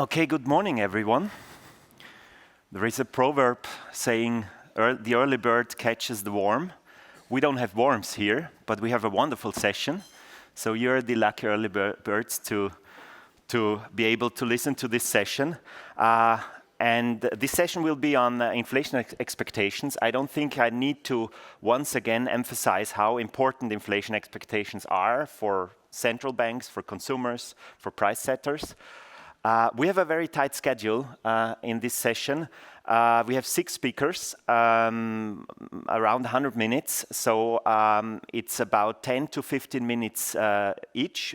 Okay, good morning, everyone. There is a proverb saying, the early bird catches the worm. We don't have worms here, but we have a wonderful session. So you're the lucky early birds to be able to listen to this session. And this session will be on inflation expectations. I don't think I need to once again emphasize how important inflation expectations are for central banks, for consumers, for price setters. We have a very tight schedule in this session. We have 6 speakers, around 100 minutes. So it's about 10 to 15 minutes each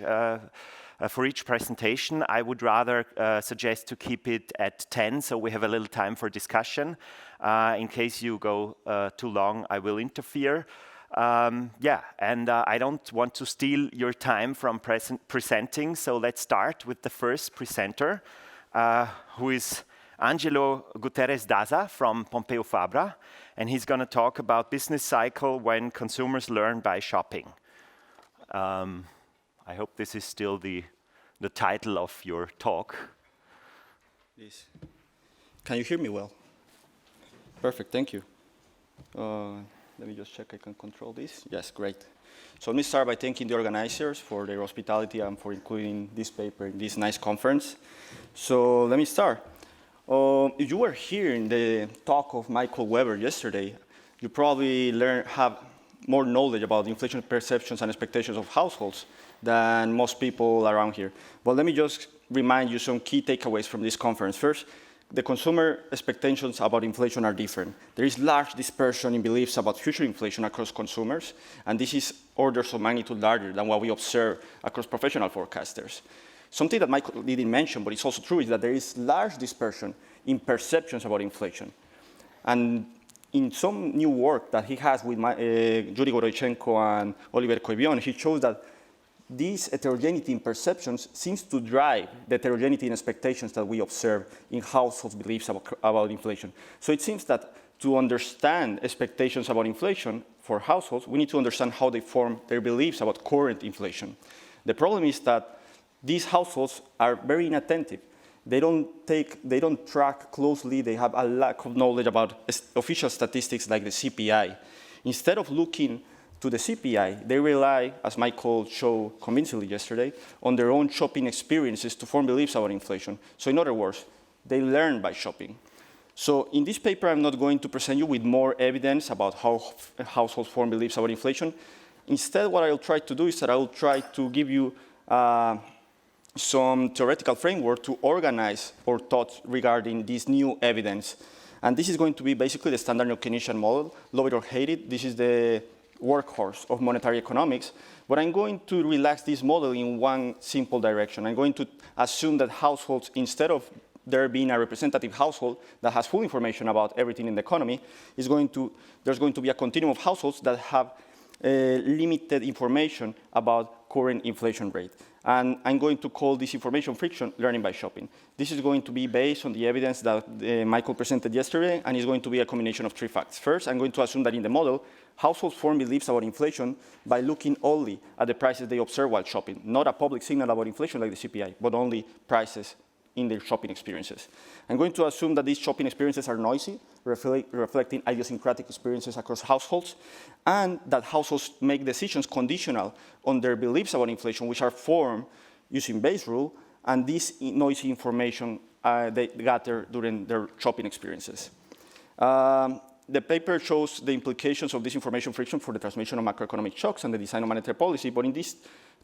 for each presentation. I would rather suggest to keep it at 10, so we have a little time for discussion. In case you go too long, I will interfere. I don't want to steal your time from presenting, so let's start with the first presenter, who is Ángelo Gutiérrez-Daza from Pompeu Fabra, and he's going to talk about business cycle when consumers learn by shopping. I hope this is still the title of your talk. Yes. Can you hear me well? Perfect, thank you. Let me just check I can control this. Yes, great. So let me start by thanking the organizers for their hospitality and for including this paper in this nice conference. So let me start. If you were here in the talk of Michael Weber yesterday, you probably have more knowledge about inflation perceptions and expectations of households than most people around here. But let me just remind you some key takeaways from this conference. First, the consumer expectations about inflation are different. There is large dispersion in beliefs about future inflation across consumers, and this is orders of magnitude larger than what we observe across professional forecasters. Something that Michael didn't mention, but it's also true, is that there is large dispersion in perceptions about inflation. And in some new work that he has with Yuriy and Oliver Coibion, he shows that this heterogeneity in perceptions seems to drive the heterogeneity in expectations that we observe in households' beliefs about inflation. So it seems that to understand expectations about inflation for households, we need to understand how they form their beliefs about current inflation. The problem is that these households are very inattentive. They don't track closely. They have a lack of knowledge about official statistics like the CPI. Instead of looking to the CPI, they rely, as Michael showed convincingly yesterday, on their own shopping experiences to form beliefs about inflation. So in other words, they learn by shopping. So in this paper, I'm not going to present you with more evidence about how households form beliefs about inflation. Instead, what I'll try to do is that I will try to give you some theoretical framework to organize our thoughts regarding this new evidence. And this is going to be basically the standard Keynesian model. Love it or hate it, this is the workhorse of monetary economics, but I'm going to relax this model in one simple direction. I'm going to assume that households, instead of there being a representative household that has full information about everything in the economy, there's going to be a continuum of households that have limited information about current inflation rate. And I'm going to call this information friction learning by shopping. This is going to be based on the evidence that Michael presented yesterday, and it's going to be a combination of 3 facts. First, I'm going to assume that in the model, households form beliefs about inflation by looking only at the prices they observe while shopping, not a public signal about inflation like the CPI, but only prices in their shopping experiences. I'm going to assume that these shopping experiences are noisy, reflecting idiosyncratic experiences across households, and that households make decisions conditional on their beliefs about inflation, which are formed using base rule, and this noisy information they gather during their shopping experiences. The paper shows the implications of this information friction for the transmission of macroeconomic shocks and the design of monetary policy, but in this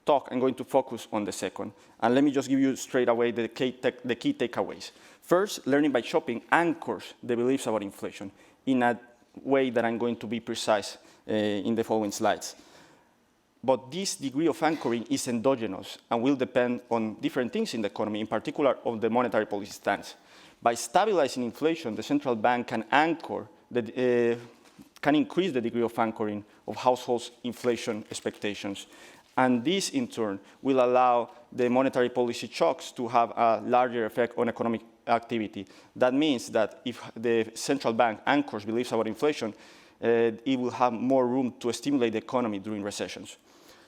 talk, I'm going to focus on the second. And let me just give you straight away the key takeaways. First, learning by shopping anchors the beliefs about inflation in a way that I'm going to be precise in the following slides. But this degree of anchoring is endogenous and will depend on different things in the economy, in particular of the monetary policy stance. By stabilizing inflation, the central bank can increase the degree of anchoring of households' inflation expectations. And this, in turn, will allow the monetary policy shocks to have a larger effect on economic activity. That means that if the central bank anchors beliefs about inflation, it will have more room to stimulate the economy during recessions.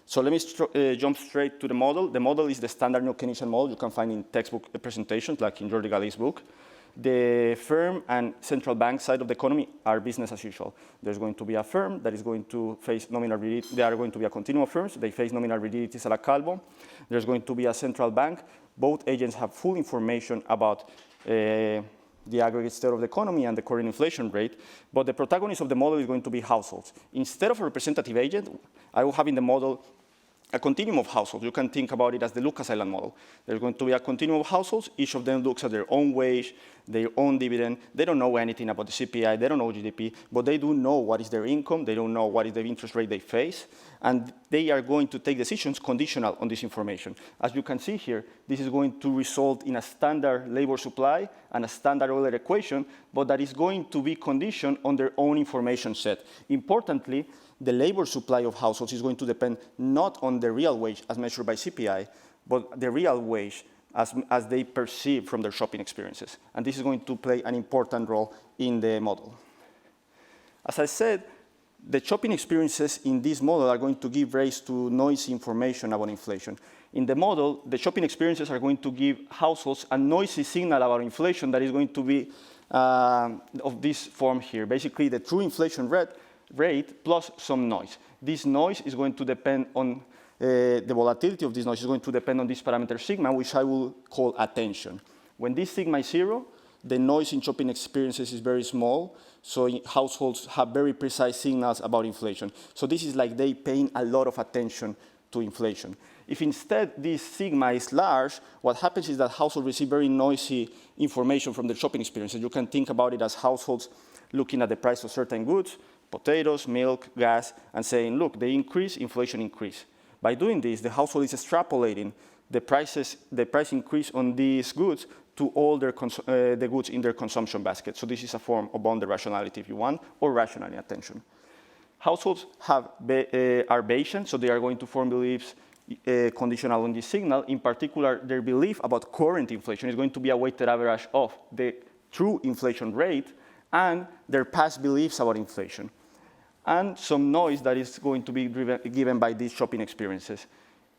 So let me jump straight to the model. The model is the standard Keynesian model you can find in textbook presentations, like in Jordi Galí's book. The firm and central bank side of the economy are business as usual. There's going to be a firm that is going to face nominal rigidity. There are going to be a continuum of firms. They face nominal rigidities a la Calvo. There's going to be a central bank. Both agents have full information about the aggregate state of the economy and the current inflation rate. But the protagonist of the model is going to be households. Instead of a representative agent, I will have in the model a continuum of households. You can think about it as the Lucas Island model. There's going to be a continuum of households. Each of them looks at their own wage, their own dividend. They don't know anything about the CPI. They don't know GDP, but they do know what is their income. They don't know what is the interest rate they face. And they are going to take decisions conditional on this information. As you can see here, this is going to result in a standard labor supply and a standard Euler equation, but that is going to be conditioned on their own information set. Importantly, the labor supply of households is going to depend not on the real wage as measured by CPI, but the real wage as they perceive from their shopping experiences. And this is going to play an important role in the model. As I said, the shopping experiences in this model are going to give rise to noisy information about inflation. In the model, the shopping experiences are going to give households a noisy signal about inflation that is going to be of this form here. Basically, the true inflation rate plus some noise. This noise is going to depend on the volatility of this noise is going to depend on this parameter sigma, which I will call attention. When this sigma is 0, the noise in shopping experiences is very small, so households have very precise signals about inflation. So this is like they paying a lot of attention to inflation. If instead this sigma is large, what happens is that households receive very noisy information from their shopping experiences. You can think about it as households looking at the price of certain goods, potatoes, milk, gas, and saying, look, they increase, inflation increase. By doing this, the household is extrapolating the price increase on these goods to all their the goods in their consumption basket. So this is a form of bounded rationality, if you want, or rational attention. Households are Bayesian, so they are going to form beliefs conditional on this signal. In particular, their belief about current inflation is going to be a weighted average of the true inflation rate and their past beliefs about inflation, and some noise that is going to be given by these shopping experiences.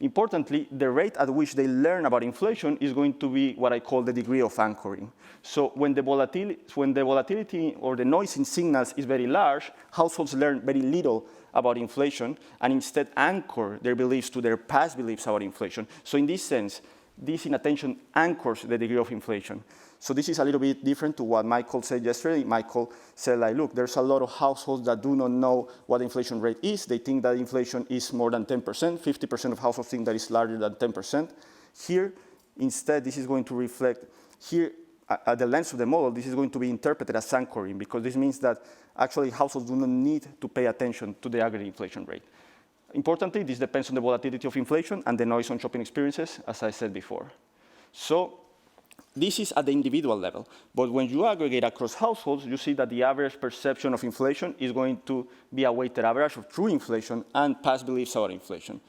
Importantly, the rate at which they learn about inflation is going to be what I call the degree of anchoring. So when the volatility or the noise in signals is very large, households learn very little about inflation and instead anchor their beliefs to their past beliefs about inflation. So in this sense, this inattention anchors the degree of inflation. So this is a little bit different to what Michael said yesterday. Michael said, like, look, there's a lot of households that do not know what the inflation rate is. They think that inflation is more than 10%. 50% of households think that it's larger than 10%. Here, instead, this is going to reflect, here, at the lens of the model, this is going to be interpreted as anchoring, because this means that actually households do not need to pay attention to the aggregate inflation rate. Importantly, this depends on the volatility of inflation and the noise on shopping experiences, as I said before. So this is at the individual level. But when you aggregate across households, you see that the average perception of inflation is going to be a weighted average of true inflation and past beliefs about inflation.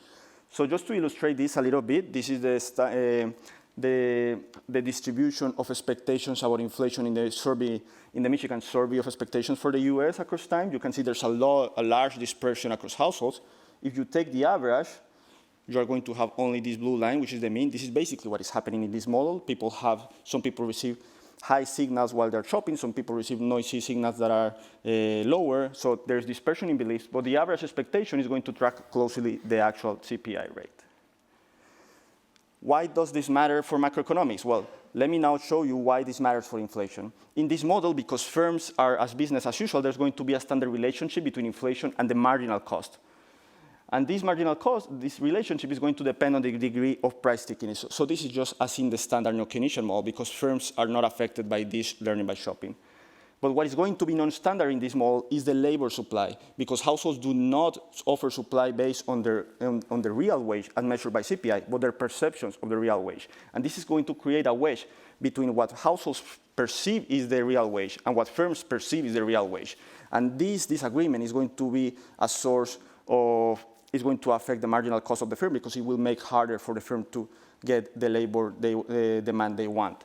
So just to illustrate this a little bit, this is the distribution of expectations about inflation in the survey, in the Michigan survey of expectations for the US across time. You can see there's a large dispersion across households. If you take the average, you are going to have only this blue line, which is the mean. This is basically what is happening in this model. Some people receive high signals while they're shopping. Some people receive noisy signals that are lower. So there's dispersion in beliefs, but the average expectation is going to track closely the actual CPI rate. Why does this matter for macroeconomics? Well, let me now show you why this matters for inflation. In this model, because firms are as business as usual, there's going to be a standard relationship between inflation and the marginal cost. And this marginal cost, this relationship is going to depend on the degree of price stickiness. So this is just as in the standard Keynesian model, because firms are not affected by this learning by shopping. But what is going to be non-standard in this model is the labor supply, because households do not offer supply based on the real wage as measured by CPI, but their perceptions of the real wage. And this is going to create a wedge between what households perceive is the real wage and what firms perceive is the real wage. And this disagreement is going to be a source of is going to affect the marginal cost of the firm, because it will make harder for the firm to get the labor demand they want.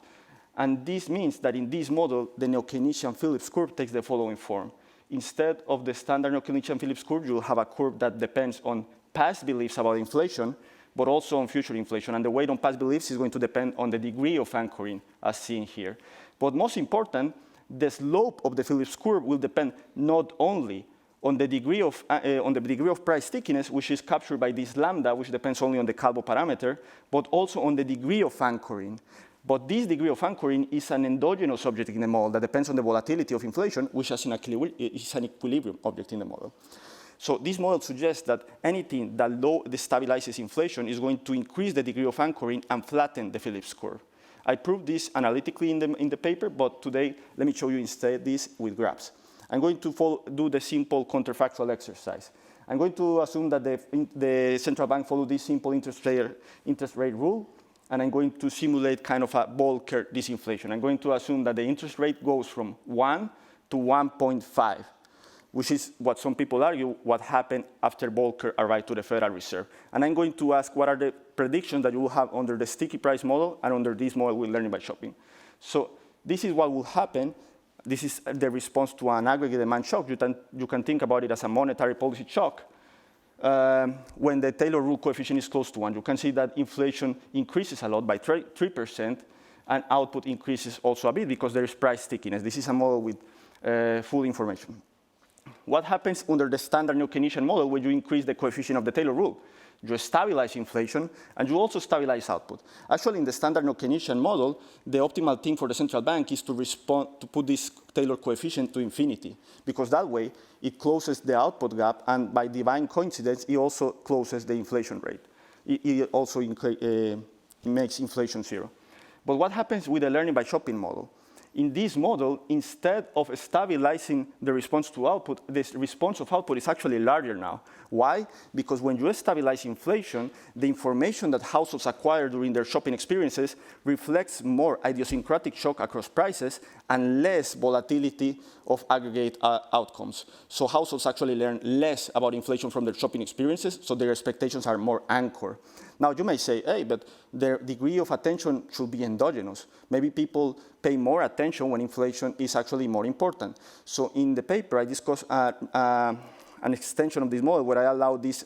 And this means that in this model, the Neo-Keynesian Phillips curve takes the following form. Instead of the standard Neo-Keynesian Phillips curve, you'll have a curve that depends on past beliefs about inflation, but also on future inflation. And the weight on past beliefs is going to depend on the degree of anchoring, as seen here. But most important, the slope of the Phillips curve will depend not only on the degree of price stickiness, which is captured by this lambda, which depends only on the Calvo parameter, but also on the degree of anchoring. But this degree of anchoring is an endogenous object in the model that depends on the volatility of inflation, which is an equilibrium object in the model. So this model suggests that anything that destabilizes inflation is going to increase the degree of anchoring and flatten the Phillips curve. I proved this analytically in the paper, but today let me show you instead this with graphs. I'm going to do the simple counterfactual exercise. I'm going to assume that the central bank followed this simple interest rate rule, and I'm going to simulate kind of a ball curve disinflation. I'm going to assume that the interest rate goes from 1 to 1.5, which is what some people argue what happened after Volcker arrived to the Federal Reserve. And I'm going to ask what are the predictions that you will have under the sticky price model and under this model with learning by shopping. So this is what will happen. This is the response to an aggregate demand shock. You can think about it as a monetary policy shock. When the Taylor rule coefficient is close to 1, you can see that inflation increases a lot by 3%, and output increases also a bit because there is price stickiness. This is a model with full information. What happens under the standard Keynesian model when you increase the coefficient of the Taylor rule? You stabilize inflation, and you also stabilize output. Actually, in the standard Keynesian model, the optimal thing for the central bank is to put this Taylor coefficient to infinity, because that way it closes the output gap, and by divine coincidence, it also closes the inflation rate. It also makes inflation zero. But what happens with the learning by shopping model? In this model, instead of stabilizing the response to output, the response of output is actually larger now. Why? Because when you stabilize inflation, the information that households acquire during their shopping experiences reflects more idiosyncratic shock across prices and less volatility of aggregate outcomes. So households actually learn less about inflation from their shopping experiences, so their expectations are more anchored. Now, you may say, hey, but their degree of attention should be endogenous. Maybe people pay more attention when inflation is actually more important. So in the paper, I discuss an extension of this model where I allow this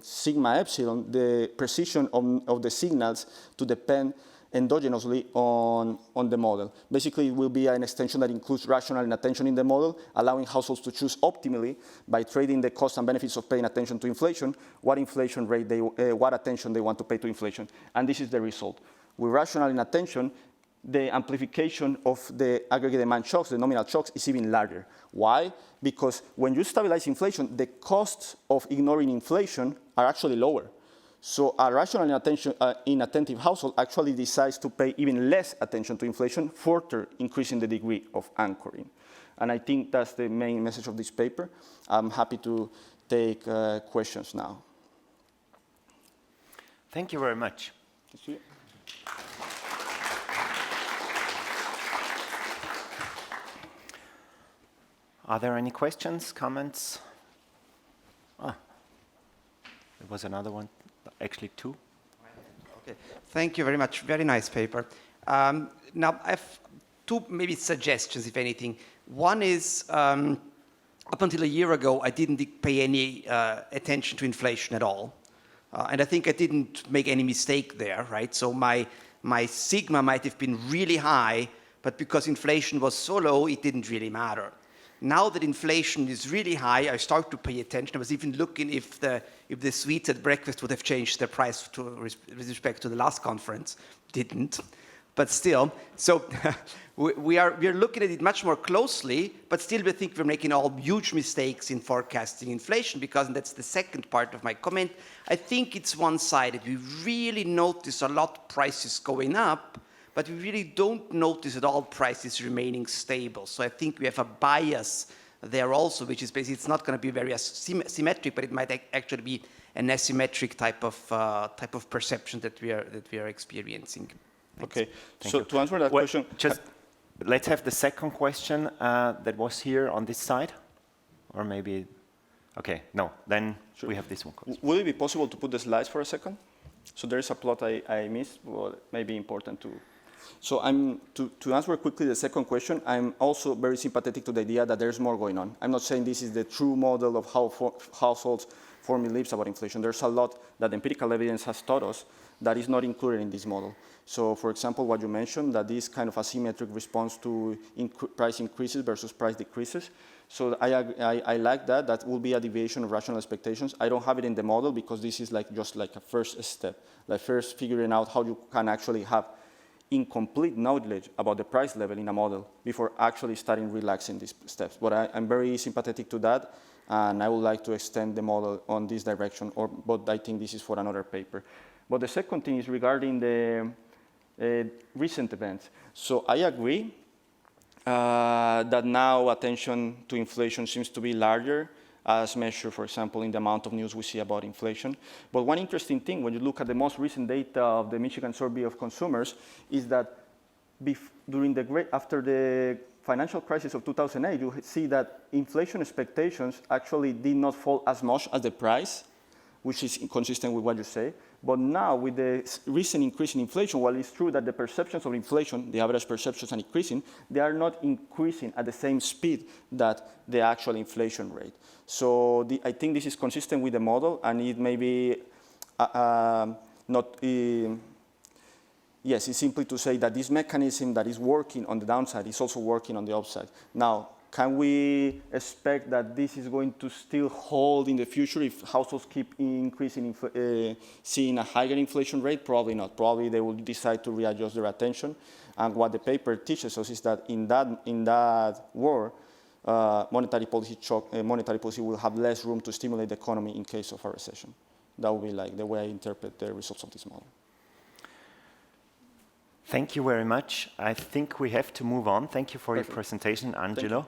sigma epsilon, the precision of the signals, to depend endogenously on the model. Basically, it will be an extension that includes rational inattention in the model, allowing households to choose optimally by trading the costs and benefits of paying attention to inflation, what inflation rate what attention they want to pay to inflation. And this is the result. With rational inattention, the amplification of the aggregate demand shocks, the nominal shocks, is even larger. Why? Because when you stabilize inflation, the costs of ignoring inflation are actually lower. So a rational inattentive household actually decides to pay even less attention to inflation, further increasing the degree of anchoring. And I think that's the main message of this paper. I'm happy to take questions now. Thank you very much. Are there any questions, comments? There was another one. Actually, two. Okay, thank you very much. Very nice paper. Now, I have two maybe suggestions, if anything. One is, up until a year ago, I didn't pay any attention to inflation at all. And I think I didn't make any mistake there, right? So my sigma might have been really high, but because inflation was so low, it didn't really matter. Now that inflation is really high, I start to pay attention. I was even looking if the sweets at breakfast would have changed their price with respect to the last conference. Didn't, but still. So we are looking at it much more closely, but still we think we're making all huge mistakes in forecasting inflation, because, and that's the second part of my comment, I think it's one-sided. We really notice a lot prices going up, but we really don't notice at all prices remaining stable. So I think we have a bias there also, which is basically, it's not going to be very symmetric, but it might actually be an asymmetric type of perception that we are experiencing. Thanks. Okay, so to answer that question, just let's have the second question that was here on this side, or maybe, okay, no, then sure. We have this one. Would it be possible to put the slides for a second? So there is a plot I missed, but it may be important to. So to answer quickly the second question, I'm also very sympathetic to the idea that there's more going on. I'm not saying this is the true model of how households forming leaves about inflation. There's a lot that empirical evidence has taught us that is not included in this model. So, for example, what you mentioned, that this kind of asymmetric response to price increases versus price decreases. So I like that. That will be a deviation of rational expectations. I don't have it in the model because this is just like a first step, like first figuring out how you can actually have incomplete knowledge about the price level in a model before actually starting relaxing these steps. But I'm very sympathetic to that, and I would like to extend the model on this direction, but I think this is for another paper. But the second thing is regarding the recent events. So I agree that now attention to inflation seems to be larger as measured, for example, in the amount of news we see about inflation. But one interesting thing, when you look at the most recent data of the Michigan Survey of Consumers, is that after the financial crisis of 2008, you see that inflation expectations actually did not fall as much as the price, which is consistent with what you say. But now, with the recent increase in inflation, while it's true that the perceptions of inflation, the average perceptions are increasing, they are not increasing at the same speed that the actual inflation rate. So I think this is consistent with the model, and it may be yes, it's simply to say that this mechanism that is working on the downside is also working on the upside. Now, can we expect that this is going to still hold in the future if households keep increasing, seeing a higher inflation rate? Probably not. Probably they will decide to readjust their attention. And what the paper teaches us is that in that war, monetary policy will have less room to stimulate the economy in case of a recession. That would be like the way I interpret the results of this model. Thank you very much. I think we have to move on. Thank you for your presentation, Ángelo.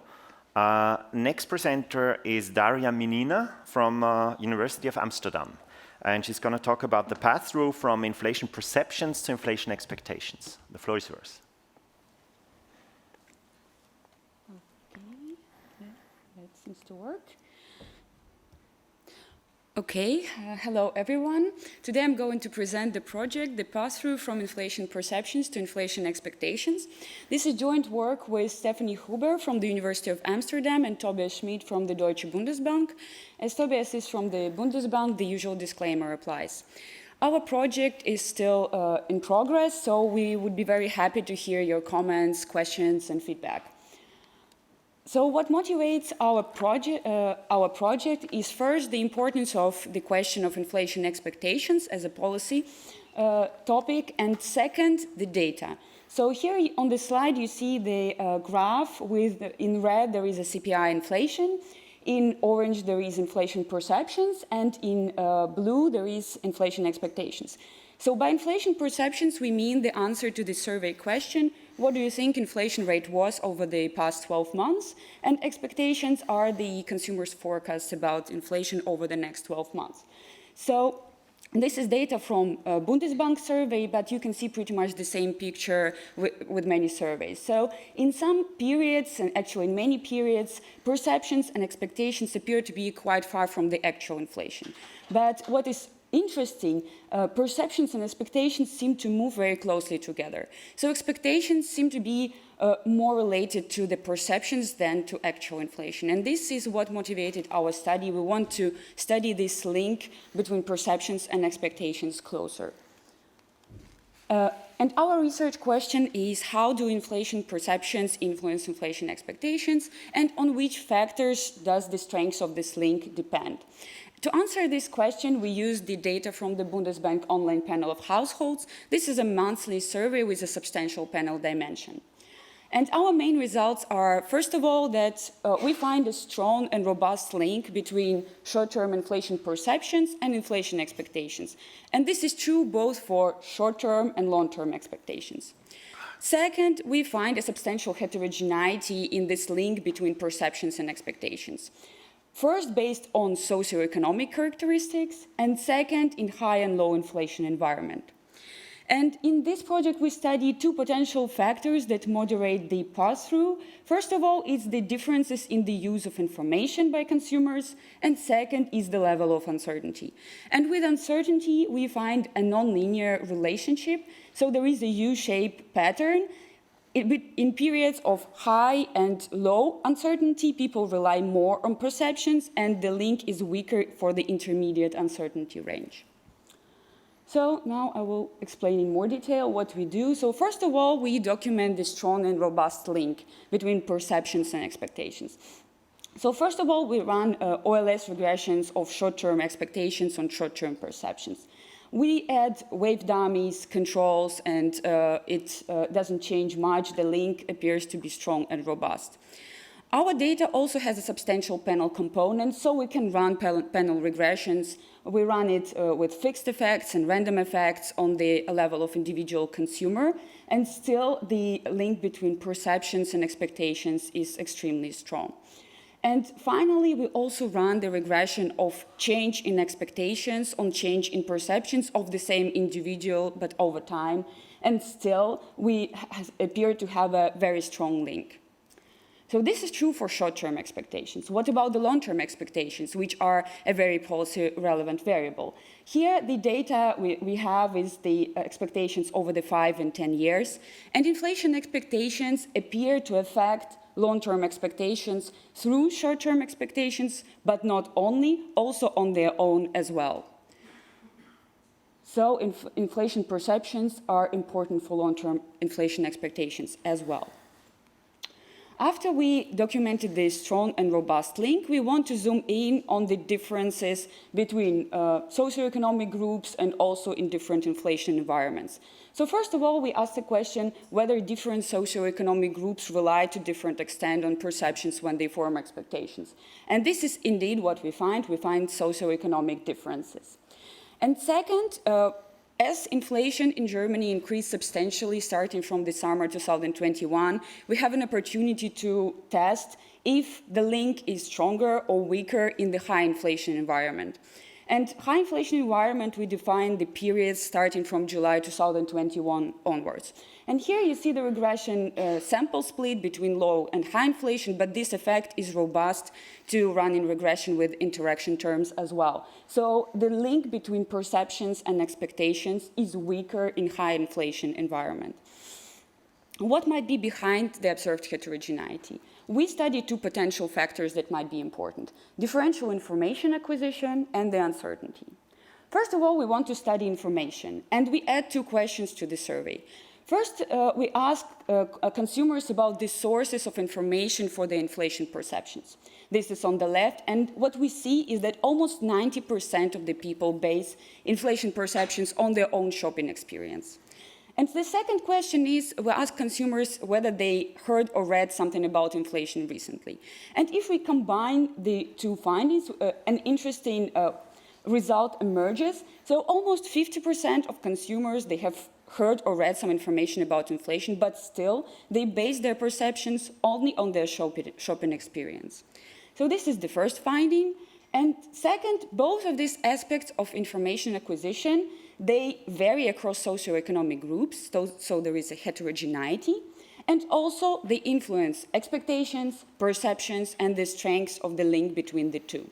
Next presenter is Daria Minina from University of Amsterdam. And she's going to talk about the path-through from inflation perceptions to inflation expectations. The floor is yours. Okay, that seems to work. Okay, hello everyone. Today I'm going to present the project, the path-through from inflation perceptions to inflation expectations. This is joint work with Stefanie from the University of Amsterdam and Tobias Schmid from the Deutsche Bundesbank. As Tobias is from the Bundesbank, the usual disclaimer applies. Our project is still in progress, so we would be very happy to hear your comments, questions, and feedback. So what motivates our project is first the importance of the question of inflation expectations as a policy topic, and second, the data. So here on the slide you see the graph with, in red there is a CPI inflation, in orange there is inflation perceptions, and in blue there is inflation expectations. So by inflation perceptions we mean the answer to the survey question, what do you think inflation rate was over the past 12 months? And expectations are the consumer's forecasts about inflation over the next 12 months. So this is data from a Bundesbank survey, but you can see pretty much the same picture with many surveys. So in some periods, and actually in many periods, perceptions and expectations appear to be quite far from the actual inflation. But what is interesting, perceptions and expectations seem to move very closely together. So expectations seem to be more related to the perceptions than to actual inflation. And this is what motivated our study. We want to study this link between perceptions and expectations closer. And our research question is, how do inflation perceptions influence inflation expectations, and on which factors does the strength of this link depend? To answer this question, we used the data from the Bundesbank online panel of households. This is a monthly survey with a substantial panel dimension. And our main results are, first of all, that we find a strong and robust link between short-term inflation perceptions and inflation expectations. And this is true both for short-term and long-term expectations. Second, we find a substantial heterogeneity in this link between perceptions and expectations. First, based on socioeconomic characteristics, and second, in high and low inflation environment. And in this project, we study two potential factors that moderate the pass-through. First of all, it's the differences in the use of information by consumers, and second is the level of uncertainty. And with uncertainty, we find a nonlinear relationship, so there is a U-shaped pattern. in periods of high and low uncertainty, people rely more on perceptions, and the link is weaker for the intermediate uncertainty range. So now I will explain in more detail what we do. So first of all, we document the strong and robust link between perceptions and expectations. So first of all, we run OLS regressions of short-term expectations on short-term perceptions. We add wave dummies, controls, and it doesn't change much. The link appears to be strong and robust. Our data also has a substantial panel component, so we can run panel regressions. We run it with fixed effects and random effects on the level of individual consumer, and still the link between perceptions and expectations is extremely strong. And finally, we also run the regression of change in expectations on change in perceptions of the same individual, but over time, and still we appear to have a very strong link. So this is true for short-term expectations. What about the long-term expectations, which are a very policy-relevant variable? Here, the data we have is the expectations over the 5 and 10 years, and inflation expectations appear to affect long-term expectations through short-term expectations, but not only, also on their own as well. So inflation perceptions are important for long-term inflation expectations as well. After we documented this strong and robust link, we want to zoom in on the differences between socioeconomic groups and also in different inflation environments. So first of all, we asked the question whether different socioeconomic groups rely to different extent on perceptions when they form expectations. And this is indeed what we find. We find socioeconomic differences. And second, as inflation in Germany increased substantially starting from the summer 2021, we have an opportunity to test if the link is stronger or weaker in the high inflation environment. And high inflation environment, we define the periods starting from July 2021 onwards. And here you see the regression sample split between low and high inflation, but this effect is robust to run in regression with interaction terms as well. So the link between perceptions and expectations is weaker in high inflation environment. What might be behind the observed heterogeneity? We studied two potential factors that might be important: differential information acquisition and the uncertainty. First of all, we want to study information, and we add two questions to the survey. First, we ask consumers about the sources of information for their inflation perceptions. This is on the left, and what we see is that almost 90% of the people base inflation perceptions on their own shopping experience. And the second question is, we ask consumers whether they heard or read something about inflation recently. And if we combine the two findings, an interesting result emerges. So almost 50% of consumers, they have heard or read some information about inflation, but still they base their perceptions only on their shopping experience. So this is the first finding. And second, both of these aspects of information acquisition, they vary across socioeconomic groups, so there is a heterogeneity, and also they influence expectations, perceptions, and the strengths of the link between the two.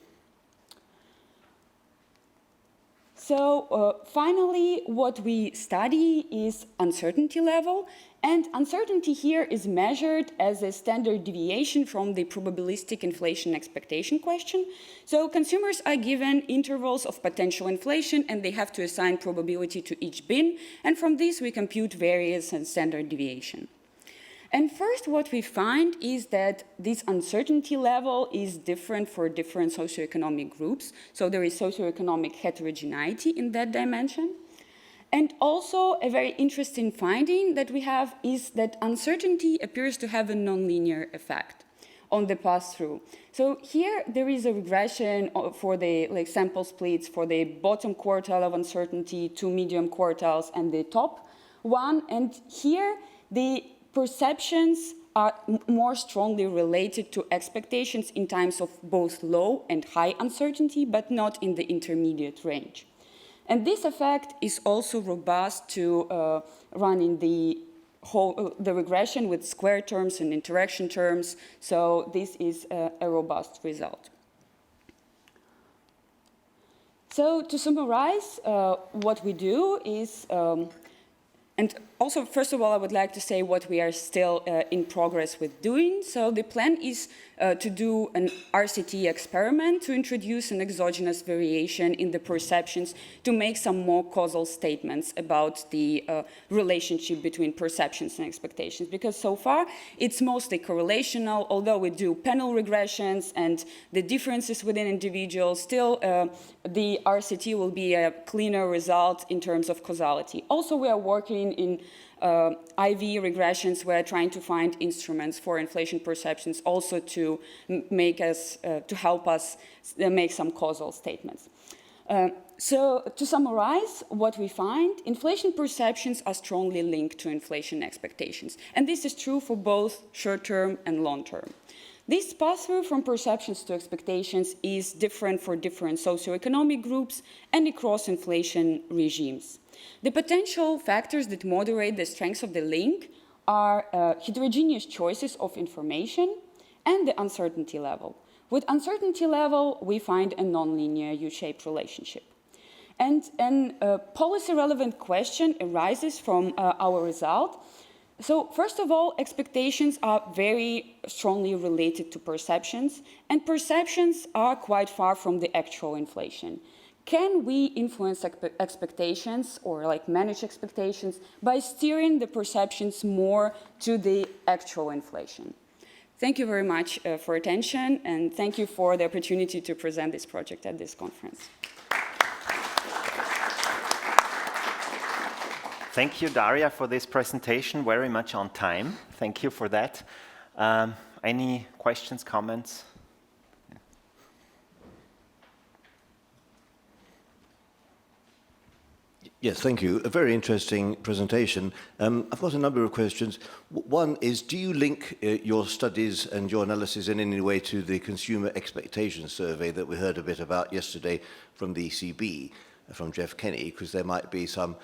So finally, what we study is uncertainty level, and uncertainty here is measured as a standard deviation from the probabilistic inflation expectation question. So consumers are given intervals of potential inflation, and they have to assign probability to each bin, and from this we compute variance and standard deviation. And first, what we find is that this uncertainty level is different for different socioeconomic groups. So there is socioeconomic heterogeneity in that dimension. And also, a very interesting finding that we have is that uncertainty appears to have a nonlinear effect on the pass-through. So here, there is a regression for the sample splits for the bottom quartile of uncertainty, two medium quartiles, and the top one. And here, the perceptions are more strongly related to expectations in times of both low and high uncertainty, but not in the intermediate range. And this effect is also robust to run in the regression with square terms and interaction terms. So this is a robust result. So to summarize, what we do is, and also, first of all, I would like to say what we are still in progress with doing. So the plan is to do an RCT experiment to introduce an exogenous variation in the perceptions to make some more causal statements about the relationship between perceptions and expectations. Because so far, it's mostly correlational, although we do panel regressions and the differences within individuals, still the RCT will be a cleaner result in terms of causality. Also, we are working in IV regressions. We're trying to find instruments for inflation perceptions, also to make us, to help us make some causal statements. So to summarize what we find, inflation perceptions are strongly linked to inflation expectations. And this is true for both short-term and long-term. This pass-through from perceptions to expectations is different for different socioeconomic groups and across inflation regimes. The potential factors that moderate the strength of the link are heterogeneous choices of information and the uncertainty level. With uncertainty level, we find a nonlinear U-shaped relationship. And a policy-relevant question arises from our result. So first of all, expectations are very strongly related to perceptions, and perceptions are quite far from the actual inflation. Can we influence expectations or like manage expectations by steering the perceptions more to the actual inflation? Thank you very much for attention, and thank you for the opportunity to present this project at this conference. Thank you, Daria, for this presentation, very much on time. Thank you for that. Any questions, comments? Yes, thank you. A very interesting presentation. I've got a number of questions. One is, do you link your studies and your analysis in any way to the consumer expectation survey that we heard a bit about yesterday from the ECB, from Jeff Kenny, because there might be some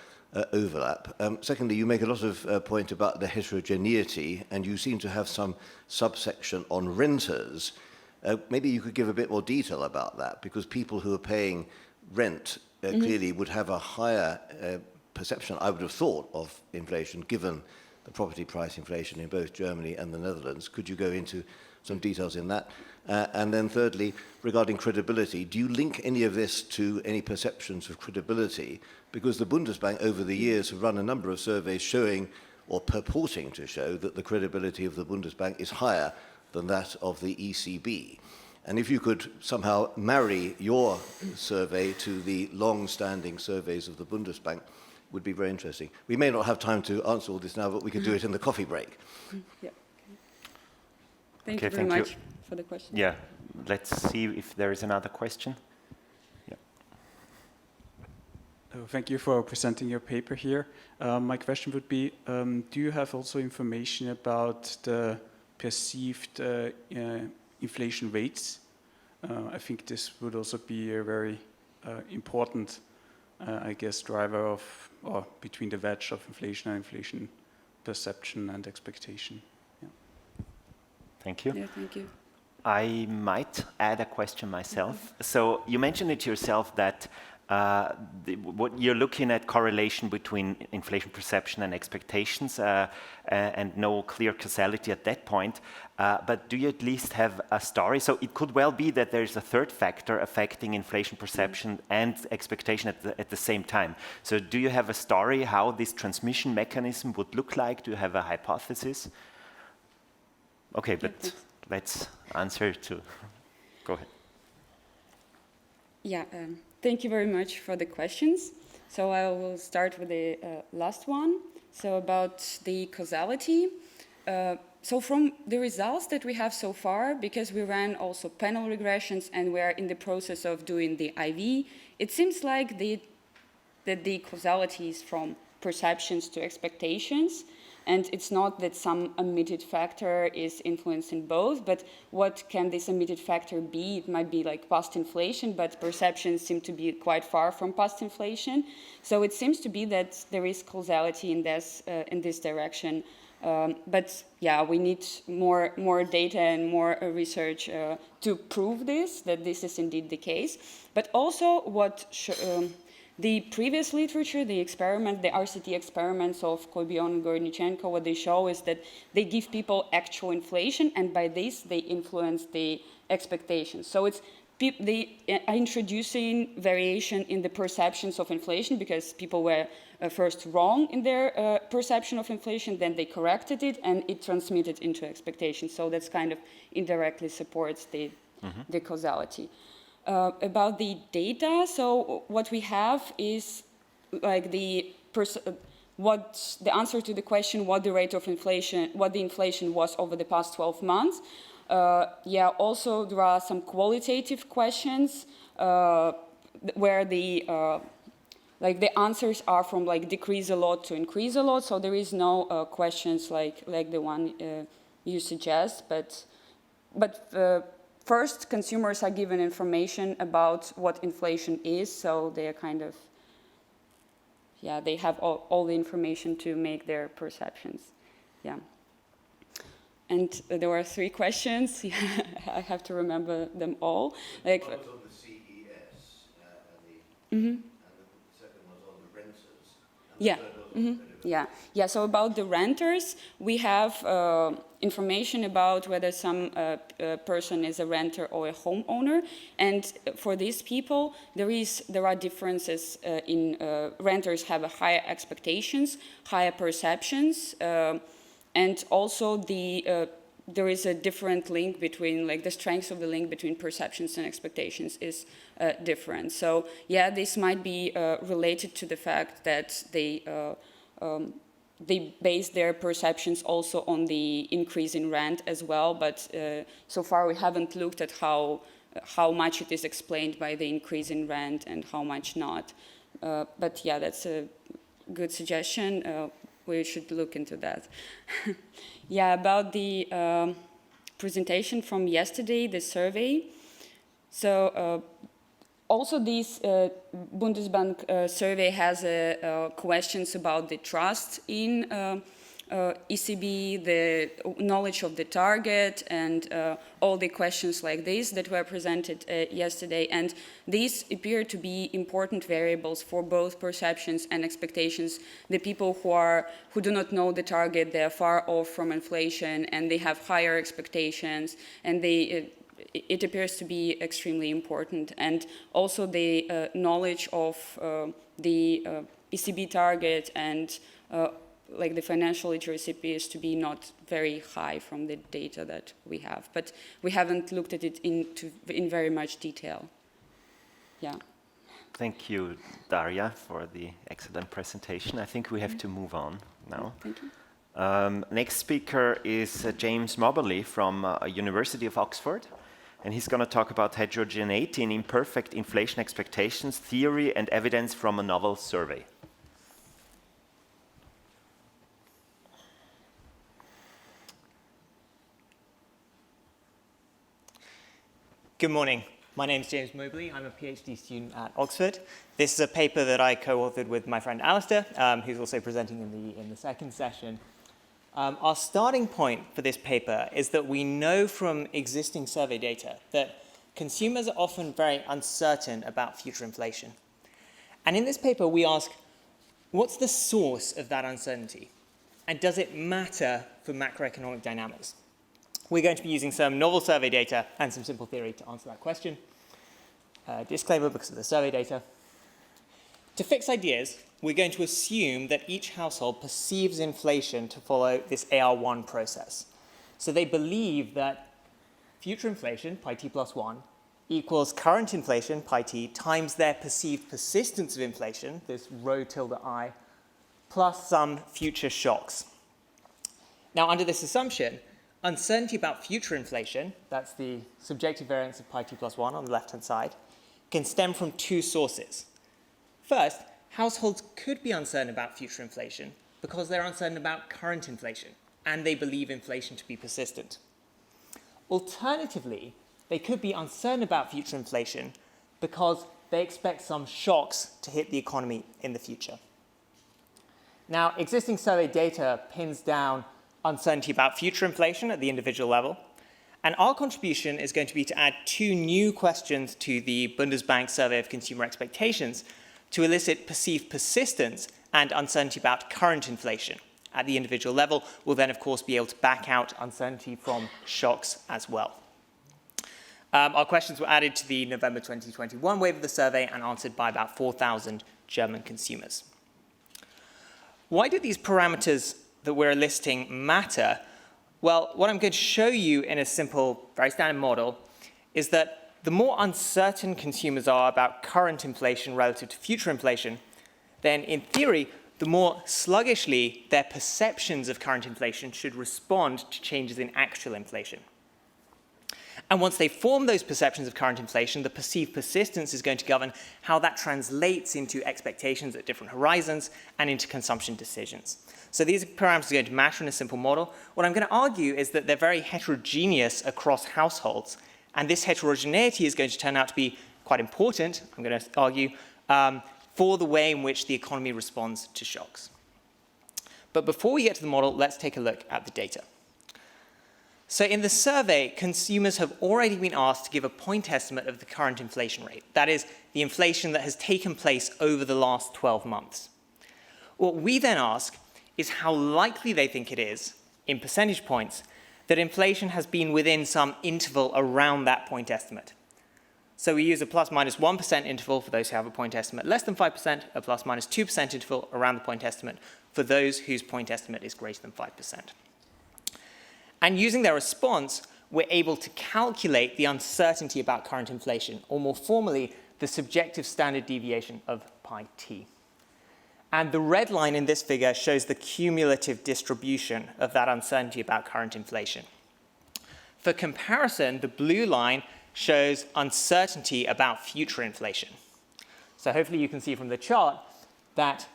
overlap. Secondly, you make a lot of point about the heterogeneity, and you seem to have some subsection on renters. Maybe you could give a bit more detail about that, because people who are paying rent clearly would have a higher perception, I would have thought, of inflation, given the property price inflation in both Germany and the Netherlands. Could you go into some details in that? And then thirdly, regarding credibility, do you link any of this to any perceptions of credibility? Because the Bundesbank over the years have run a number of surveys showing, or purporting to show, that the credibility of the Bundesbank is higher than that of the ECB. And if you could somehow marry your survey to the long-standing surveys of the Bundesbank, would be very interesting. We may not have time to answer all this now, but we could do it in the coffee break. Yeah. Thank you very much for the question. Yeah, let's see if there is another question. Yeah. Thank you for presenting your paper here. My question would be, do you have also information about the perceived inflation rates? I think this would also be a very important, I guess, driver of, or between the wedge of inflation and inflation perception and expectation. Yeah. Thank you. Yeah, thank you. I might add a question myself. So you mentioned it yourself that what you're looking at correlation between inflation perception and expectations and no clear causality at that point. But do you at least have a story? So it could well be that there's a third factor affecting inflation perception and expectation at the same time. So do you have a story how this transmission mechanism would look like? Do you have a hypothesis? Okay, but let's answer to. Go ahead. Yeah. Thank you very much for the questions. So I will start with the last one. So about the causality. So from the results that we have so far, because we ran also panel regressions and we are in the process of doing the IV, it seems like that the causality is from perceptions to expectations. And it's not that some emitted factor is influencing both, but what can this emitted factor be? It might be like past inflation, but perceptions seem to be quite far from past inflation. So it seems to be that there is causality in this direction. But yeah, we need more data and more research to prove this, that this is indeed the case. But also what The previous literature, the experiment, the RCT experiments of Kolbion and Gornichenko, what they show is that they give people actual inflation, and by this they influence the expectations. So it's they are introducing variation in the perceptions of inflation because people were first wrong in their perception of inflation, then they corrected it, and it transmitted into expectations. So that's kind of indirectly supports the causality. About the data, so what we have is like what the answer to the question what the rate of inflation, what the inflation was over the past 12 months. Also there are some qualitative questions where the the answers are from like decrease a lot to increase a lot. So there is no questions like the one you suggest, but first, consumers are given information about what inflation is, so they are kind of, they have all the information to make their perceptions. And there were 3 questions. I have to remember them all. Like, one was on the CES, and the second was on the renters. So about the renters, we have information about whether some person is a renter or a homeowner, and for these people, there are differences in renters have a higher expectations, higher perceptions, and also there is a different link between, like the strength of the link between perceptions and expectations is different. So this might be related to the fact that they base their perceptions also on the increase in rent as well, but so far we haven't looked at how much it is explained by the increase in rent and how much not. But that's a good suggestion. We should look into that. About the presentation from yesterday, the survey. So also this Bundesbank survey has questions about the trust in ECB, the knowledge of the target, and all the questions like this that were presented yesterday. And these appear to be important variables for both perceptions and expectations. The people who do not know the target, they are far off from inflation, and they have higher expectations, and it appears to be extremely important. And also the knowledge of the ECB target and like the financial literacy appears to be not very high from the data that we have, but we haven't looked at it in very much detail. Thank you, Daria, for the excellent presentation. I think we have to move on now. Thank you. Next speaker is James Moberly from University of Oxford, and he's going to talk about heterogeneity in imperfect inflation expectations, theory and evidence from a novel survey. Good morning. My name is James Moberly. I'm a PhD student at Oxford. This is a paper that I co-authored with my friend Alistair, who's also presenting in the second session. Our starting point for this paper is that we know from existing survey data that consumers are often very uncertain about future inflation. And in this paper, we ask, what's the source of that uncertainty? And does it matter for macroeconomic dynamics? We're going to be using some novel survey data and some simple theory to answer that question. Disclaimer because of the survey data. To fix ideas, we're going to assume that each household perceives inflation to follow this AR1 process. So they believe that future inflation, pi t plus 1, equals current inflation, pi t, times their perceived persistence of inflation, this rho tilde I, plus some future shocks. Now, under this assumption, uncertainty about future inflation, that's the subjective variance of pi t plus 1 on the left-hand side, can stem from 2 sources. First, households could be uncertain about future inflation because they're uncertain about current inflation, and they believe inflation to be persistent. Alternatively, they could be uncertain about future inflation because they expect some shocks to hit the economy in the future. Now, existing survey data pins down uncertainty about future inflation at the individual level. And our contribution is going to be to add 2 new questions to the Bundesbank survey of consumer expectations. to elicit perceived persistence and uncertainty about current inflation. At the individual level, we'll then, of course, be able to back out uncertainty from shocks as well. Our questions were added to the November 2021 wave of the survey and answered by about 4,000 German consumers. Why do these parameters that we're listing matter? Well, what I'm going to show you in a simple, very standard model is that the more uncertain consumers are about current inflation relative to future inflation, then in theory, the more sluggishly their perceptions of current inflation should respond to changes in actual inflation. And once they form those perceptions of current inflation, the perceived persistence is going to govern how that translates into expectations at different horizons and into consumption decisions. So these parameters are going to matter in a simple model. What I'm going to argue is that they're very heterogeneous across households, and this heterogeneity is going to turn out to be quite important, I'm going to argue, for the way in which the economy responds to shocks. But before we get to the model, let's take a look at the data. So in the survey, consumers have already been asked to give a point estimate of the current inflation rate. That is, the inflation that has taken place over the last 12 months. What we then ask is how likely they think it is, in percentage points, that inflation has been within some interval around that point estimate. So we use a plus minus 1% interval for those who have a point estimate less than 5%, a plus minus 2% interval around the point estimate for those whose point estimate is greater than 5%. And using their response, we're able to calculate the uncertainty about current inflation, or more formally, the subjective standard deviation of pi t. And the red line in this figure shows the cumulative distribution of that uncertainty about current inflation. For comparison, the blue line shows uncertainty about future inflation. So hopefully you can see from the chart that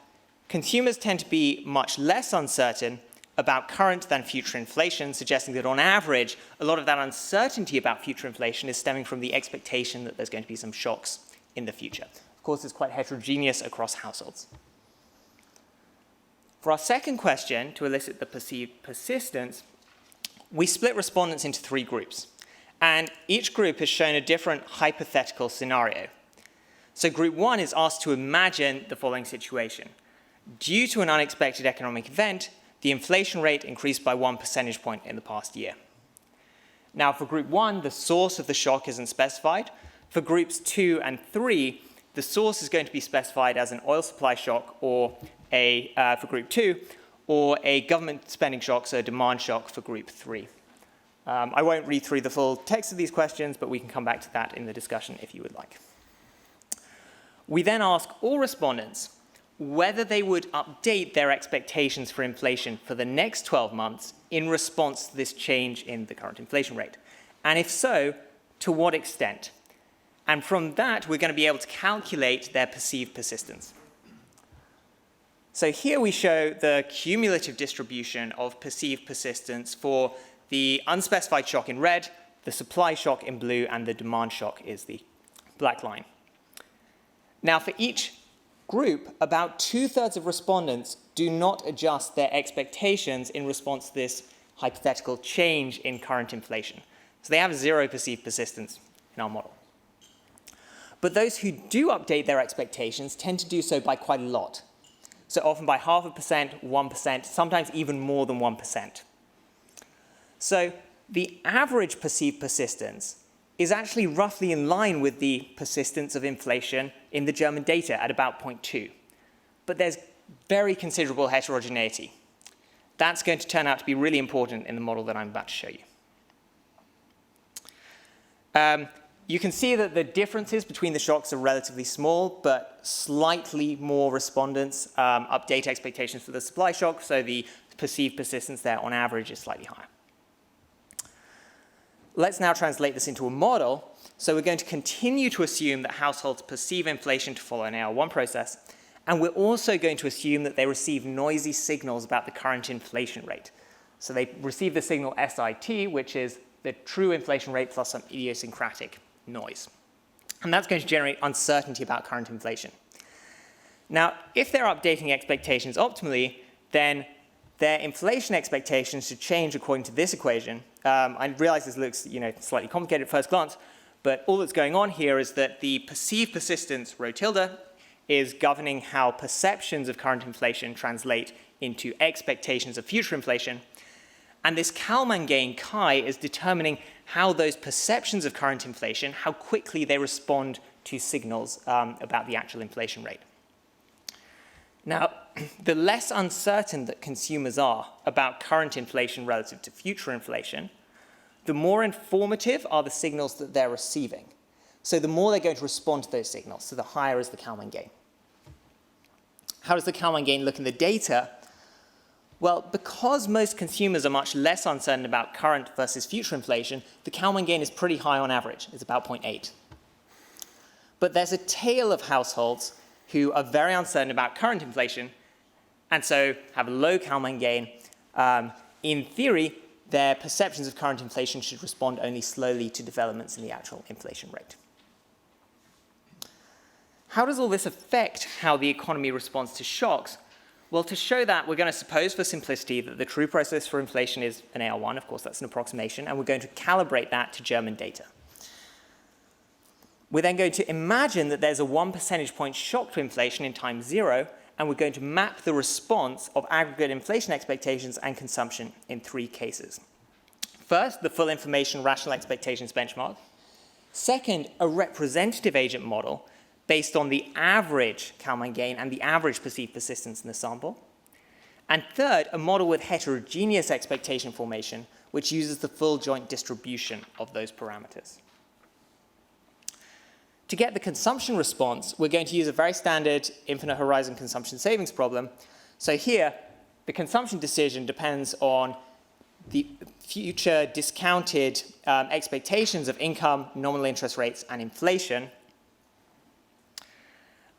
consumers tend to be much less uncertain about current than future inflation, suggesting that on average, a lot of that uncertainty about future inflation is stemming from the expectation that there's going to be some shocks in the future. Of course, it's quite heterogeneous across households. For our second question, to elicit the perceived persistence, we split respondents into 3 groups. And each group has shown a different hypothetical scenario. So group 1 is asked to imagine the following situation. Due to an unexpected economic event, the inflation rate increased by 1 percentage point in the past year. Now, for group 1, the source of the shock isn't specified. For groups 2 and 3, the source is going to be specified as an oil supply shock, or for group 2, or a government spending shock, so a demand shock for group 3. I won't read through the full text of these questions, but we can come back to that in the discussion if you would like. We then ask all respondents whether they would update their expectations for inflation for the next 12 months in response to this change in the current inflation rate. And if so, to what extent? And from that, we're going to be able to calculate their perceived persistence. So here we show the cumulative distribution of perceived persistence for the unspecified shock in red, the supply shock in blue, and the demand shock is the black line. Now, for each group, about 2/3 of respondents do not adjust their expectations in response to this hypothetical change in current inflation. So they have 0 perceived persistence in our model. But those who do update their expectations tend to do so by quite a lot. So often by 0.5%, 1%, sometimes even more than 1%. So the average perceived persistence is actually roughly in line with the persistence of inflation in the German data at about 0.2. But there's very considerable heterogeneity. That's going to turn out to be really important in the model that I'm about to show you. You can see that the differences between the shocks are relatively small, but slightly more respondents update expectations for the supply shock, so the perceived persistence there on average is slightly higher. Let's now translate this into a model. So we're going to continue to assume that households perceive inflation to follow an AR1 process, and we're also going to assume that they receive noisy signals about the current inflation rate. So they receive the signal SIT, which is the true inflation rate plus some idiosyncratic noise. And that's going to generate uncertainty about current inflation. Now, if they're updating expectations optimally, then their inflation expectations should change according to this equation. I realize this looks slightly complicated at first glance, but all that's going on here is that the perceived persistence, rho tilde, is governing how perceptions of current inflation translate into expectations of future inflation. And this Kalman gain chi is determining how those perceptions of current inflation, how quickly they respond to signals about the actual inflation rate. Now, the less uncertain that consumers are about current inflation relative to future inflation, the more informative are the signals that they're receiving. So the more they're going to respond to those signals, so the higher is the Kalman gain. How does the Kalman gain look in the data? Well, because most consumers are much less uncertain about current versus future inflation, the Kalman gain is pretty high on average. It's about 0.8. But there's a tail of households who are very uncertain about current inflation and so have a low Kalman gain. In theory, their perceptions of current inflation should respond only slowly to developments in the actual inflation rate. How does all this affect how the economy responds to shocks? Well, to show that, we're going to suppose for simplicity that the true process for inflation is an AR1. Of course, that's an approximation. And we're going to calibrate that to German data. We're then going to imagine that there's a 1 percentage point shock to inflation in time 0, and we're going to map the response of aggregate inflation expectations and consumption in 3 cases. First, the full information rational expectations benchmark. Second, a representative agent model based on the average Kalman gain and the average perceived persistence in the sample. And third, a model with heterogeneous expectation formation, which uses the full joint distribution of those parameters. To get the consumption response, we're going to use a very standard infinite horizon consumption savings problem. So here, the consumption decision depends on the future discounted expectations of income, nominal interest rates, and inflation.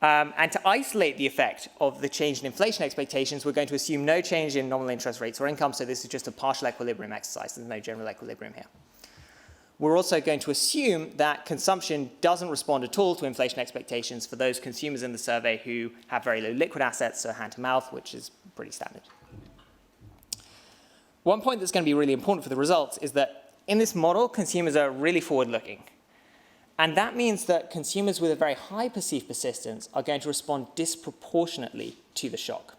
And to isolate the effect of the change in inflation expectations, we're going to assume no change in nominal interest rates or income, so this is just a partial equilibrium exercise. There's no general equilibrium here. We're also going to assume that consumption doesn't respond at all to inflation expectations for those consumers in the survey who have very low liquid assets, so hand to mouth, which is pretty standard. One point that's going to be really important for the results is that in this model, consumers are really forward-looking. And that means that consumers with a very high perceived persistence are going to respond disproportionately to the shock.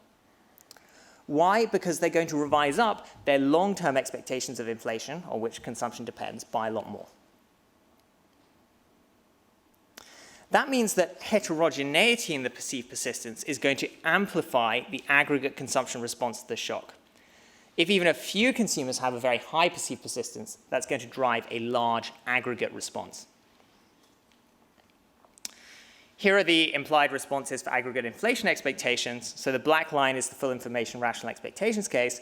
Why? Because they're going to revise up their long-term expectations of inflation, on which consumption depends, by a lot more. That means that heterogeneity in the perceived persistence is going to amplify the aggregate consumption response to the shock. If even a few consumers have a very high perceived persistence, that's going to drive a large aggregate response. Here are the implied responses for aggregate inflation expectations. So the black line is the full information rational expectations case.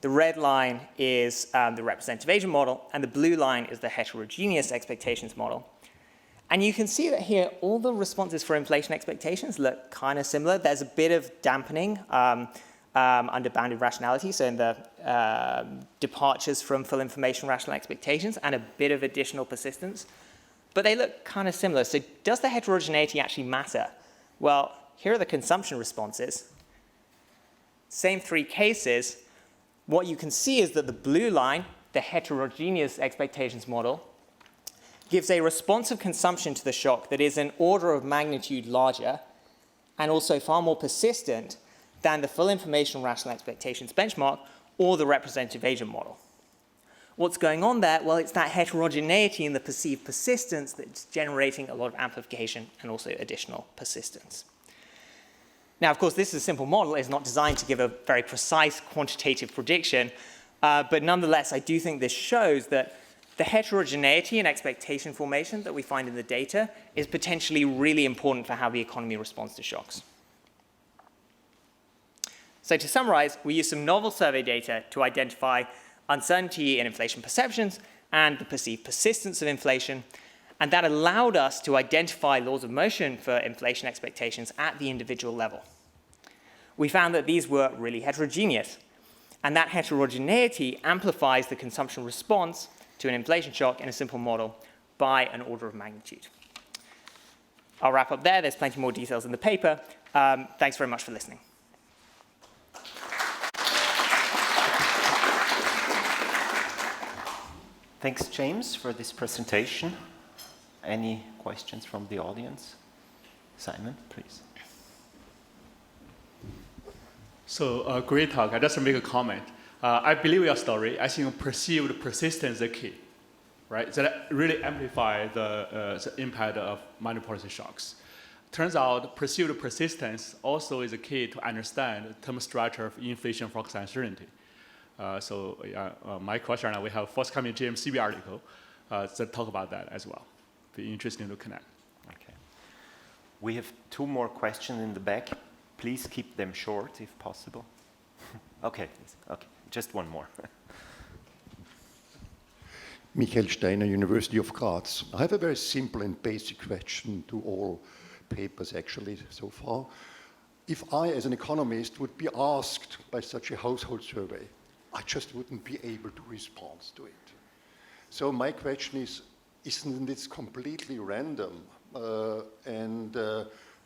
The red line is the representative agent model, and the blue line is the heterogeneous expectations model. And you can see that here, all the responses for inflation expectations look kind of similar. There's a bit of dampening under bounded rationality, so in the departures from full information rational expectations, and a bit of additional persistence. But they look kind of similar. So does the heterogeneity actually matter? Well, here are the consumption responses. Same 3 cases. What you can see is that the blue line, the heterogeneous expectations model, gives a response of consumption to the shock that is an order of magnitude larger and also far more persistent than the full information rational expectations benchmark or the representative agent model. What's going on there? Well, it's that heterogeneity in the perceived persistence that's generating a lot of amplification and also additional persistence. Now, of course, this is a simple model. It's not designed to give a very precise quantitative prediction, but nonetheless, I do think this shows that the heterogeneity in expectation formation that we find in the data is potentially really important for how the economy responds to shocks. So to summarize, we use some novel survey data to identify uncertainty in inflation perceptions and the perceived persistence of inflation, and that allowed us to identify laws of motion for inflation expectations at the individual level. We found that these were really heterogeneous, and that heterogeneity amplifies the consumption response to an inflation shock in a simple model by an order of magnitude. I'll wrap up there. There's plenty more details in the paper. Thanks very much for listening. Thanks, James, for this presentation. Any questions from the audience? Simon, please. So great talk. I just make a comment. I believe your story. I think perceived persistence is the key, right? That really amplify the impact of monetary policy shocks. Turns out perceived persistence also is a key to understand the term structure of inflation forecast uncertainty. My question now, we have forthcoming GMCB article that talk about that as well. Be interesting to connect. Okay. We have 2 more questions in the back. Please keep them short if possible. Okay, just one more. Michael Steiner, University of Graz. I have a very simple and basic question to all papers actually so far. If I, as an economist, would be asked by such a household survey, I just wouldn't be able to respond to it. So my question is, isn't this completely random and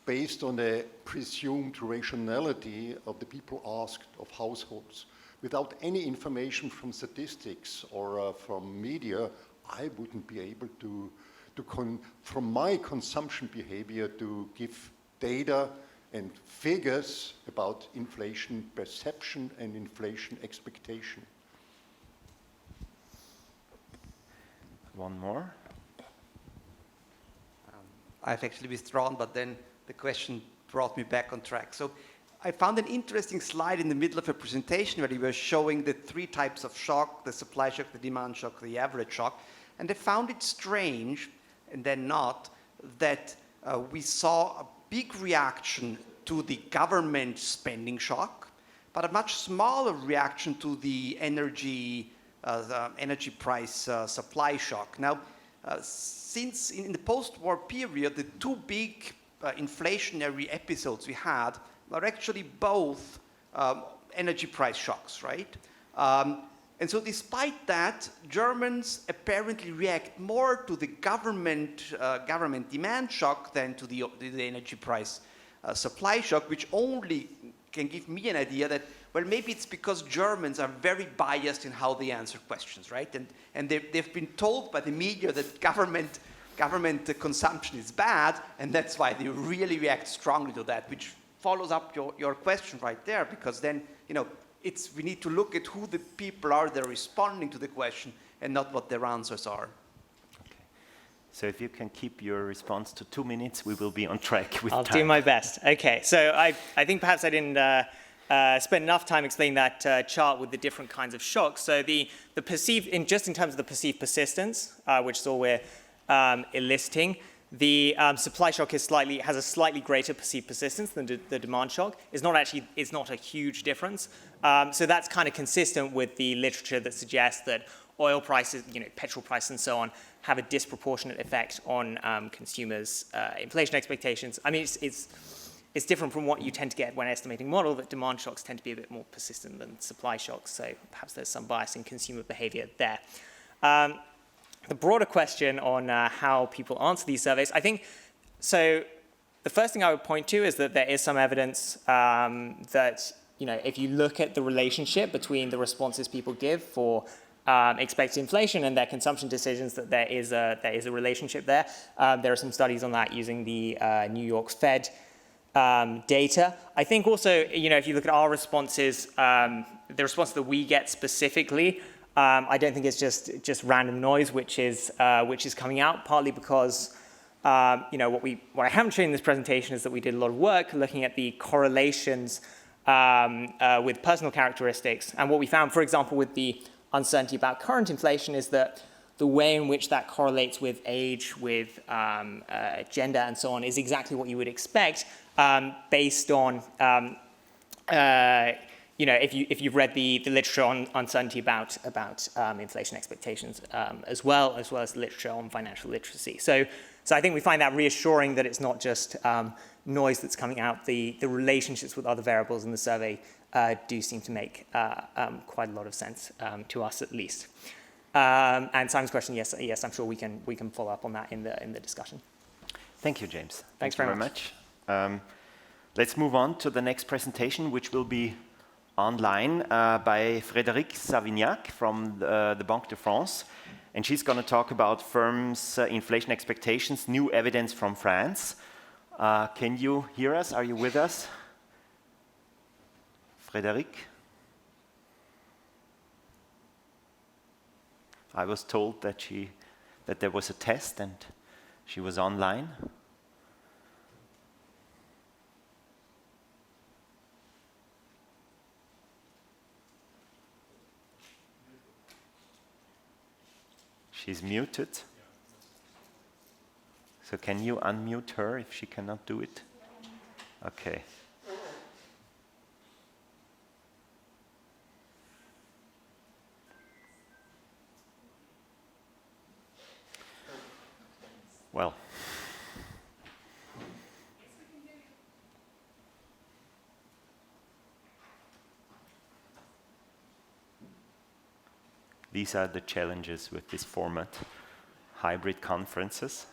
based on a presumed rationality of the people asked of households? Without any information from statistics or from media, I wouldn't be able to from my consumption behavior, to give data and figures about inflation perception and inflation expectation. One more. I've actually withdrawn, but then the question brought me back on track. So I found an interesting slide in the middle of a presentation where you were showing the 3 types of shock: the supply shock, the demand shock, the average shock. And I found it strange, and then not, that we saw a big reaction to the government spending shock, but a much smaller reaction to the energy price supply shock. Now, since in the post-war period, the 2 big inflationary episodes we had were actually both energy price shocks, right? And so despite that, Germans apparently react more to the government demand shock than to the energy price supply shock, which only can give me an idea that, well, maybe it's because Germans are very biased in how they answer questions, right? And they've been told by the media that government consumption is bad, and that's why they really react strongly to that, which follows up your question right there, because then, we need to look at who the people are that are responding to the question and not what their answers are. Okay. So if you can keep your response to 2 minutes, we will be on track with I'll time. do my best. Okay, so I think perhaps I didn't spend enough time explaining that chart with the different kinds of shocks. So the perceived, just in terms of the perceived persistence, which is all we're eliciting, the supply shock has a slightly greater perceived persistence than the demand shock. It's not a huge difference. So that's kind of consistent with the literature that suggests that oil prices, petrol prices and so on, have a disproportionate effect on consumers' inflation expectations. I mean, it's different from what you tend to get when estimating model, that demand shocks tend to be a bit more persistent than supply shocks. So perhaps there's some bias in consumer behavior there. The broader question on how people answer these surveys, I think, so the first thing I would point to is that there is some evidence that, if you look at the relationship between the responses people give for expected inflation and their consumption decisions, that there is a relationship there. There are some studies on that using the New York Fed data. I think also, if you look at our responses, the response that we get specifically, I don't think it's just random noise which is coming out, partly because what I haven't shown in this presentation is that we did a lot of work looking at the correlations with personal characteristics. And what we found, for example, with the uncertainty about current inflation is that the way in which that correlates with age, with gender and so on is exactly what you would expect based on if you've read the literature on uncertainty about inflation expectations as well as the literature on financial literacy. So I think we find that reassuring that it's not just noise that's coming out. The relationships with other variables in the survey do seem to make quite a lot of sense to us at least. And Simon's question, yes, I'm sure we can follow up on that in the discussion. Thank you, James. Thanks Thank you very much. Let's move on to the next presentation, which will be online by Frédérique Savignac from the Banque de France. And she's going to talk about firms' inflation expectations, new evidence from France. Can you hear us? Are you with us? Frédérique? I was told that there was a test and she was online. She's muted. So can you unmute her if she cannot do it? Okay. Well. These are the challenges with this format, hybrid conferences.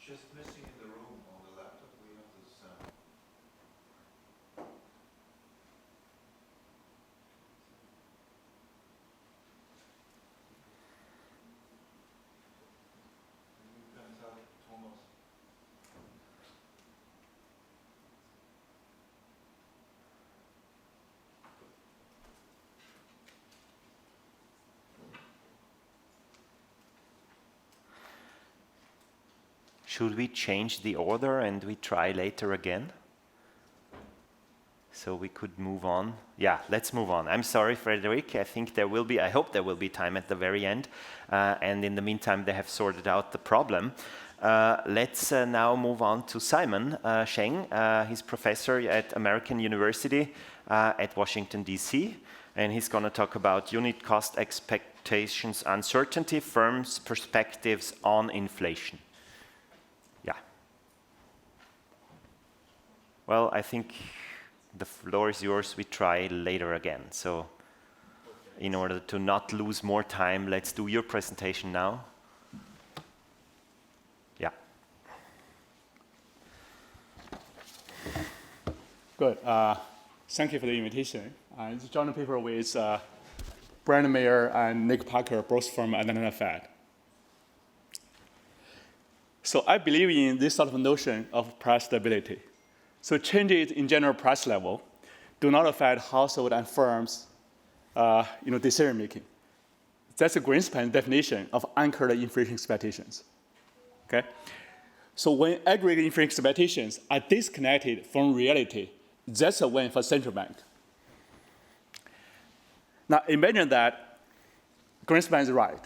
Just missing in the room on the laptop, we have this. Should we change the order and we try later again? So we could move on. Yeah, let's move on. I'm sorry, Frédérique. I hope there will be time at the very end. And in the meantime, they have sorted out the problem. Let's now move on to Simon Sheng. He's professor at American University at Washington, D.C. And he's going to talk about unit cost expectations, uncertainty, firms' perspectives on inflation. Well, I think the floor is yours. We try later again. So in order to not lose more time, let's do your presentation now. Yeah. Good. Thank you for the invitation. It's a joint paper with Brandon Mayer and Nick Parker, both from Atlanta Fed. So I believe in this sort of notion of price stability. So changes in general price level do not affect household and firms' decision making. That's a Greenspan definition of anchored inflation expectations. Okay? So when aggregate inflation expectations are disconnected from reality, that's a win for central bank. Now imagine that Greenspan is right.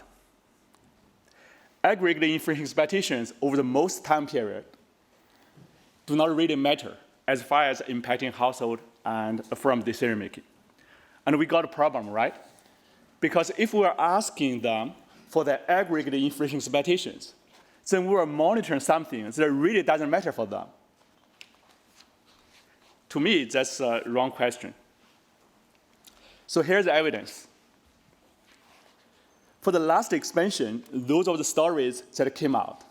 Aggregate inflation expectations over the most time period do not really matter as far as impacting household and firm decision making. And we got a problem, right? Because if we're asking them for the aggregate inflation expectations, then we're monitoring something that really doesn't matter for them. To me, that's a wrong question. So here's the evidence. For the last expansion, those are the stories that came out.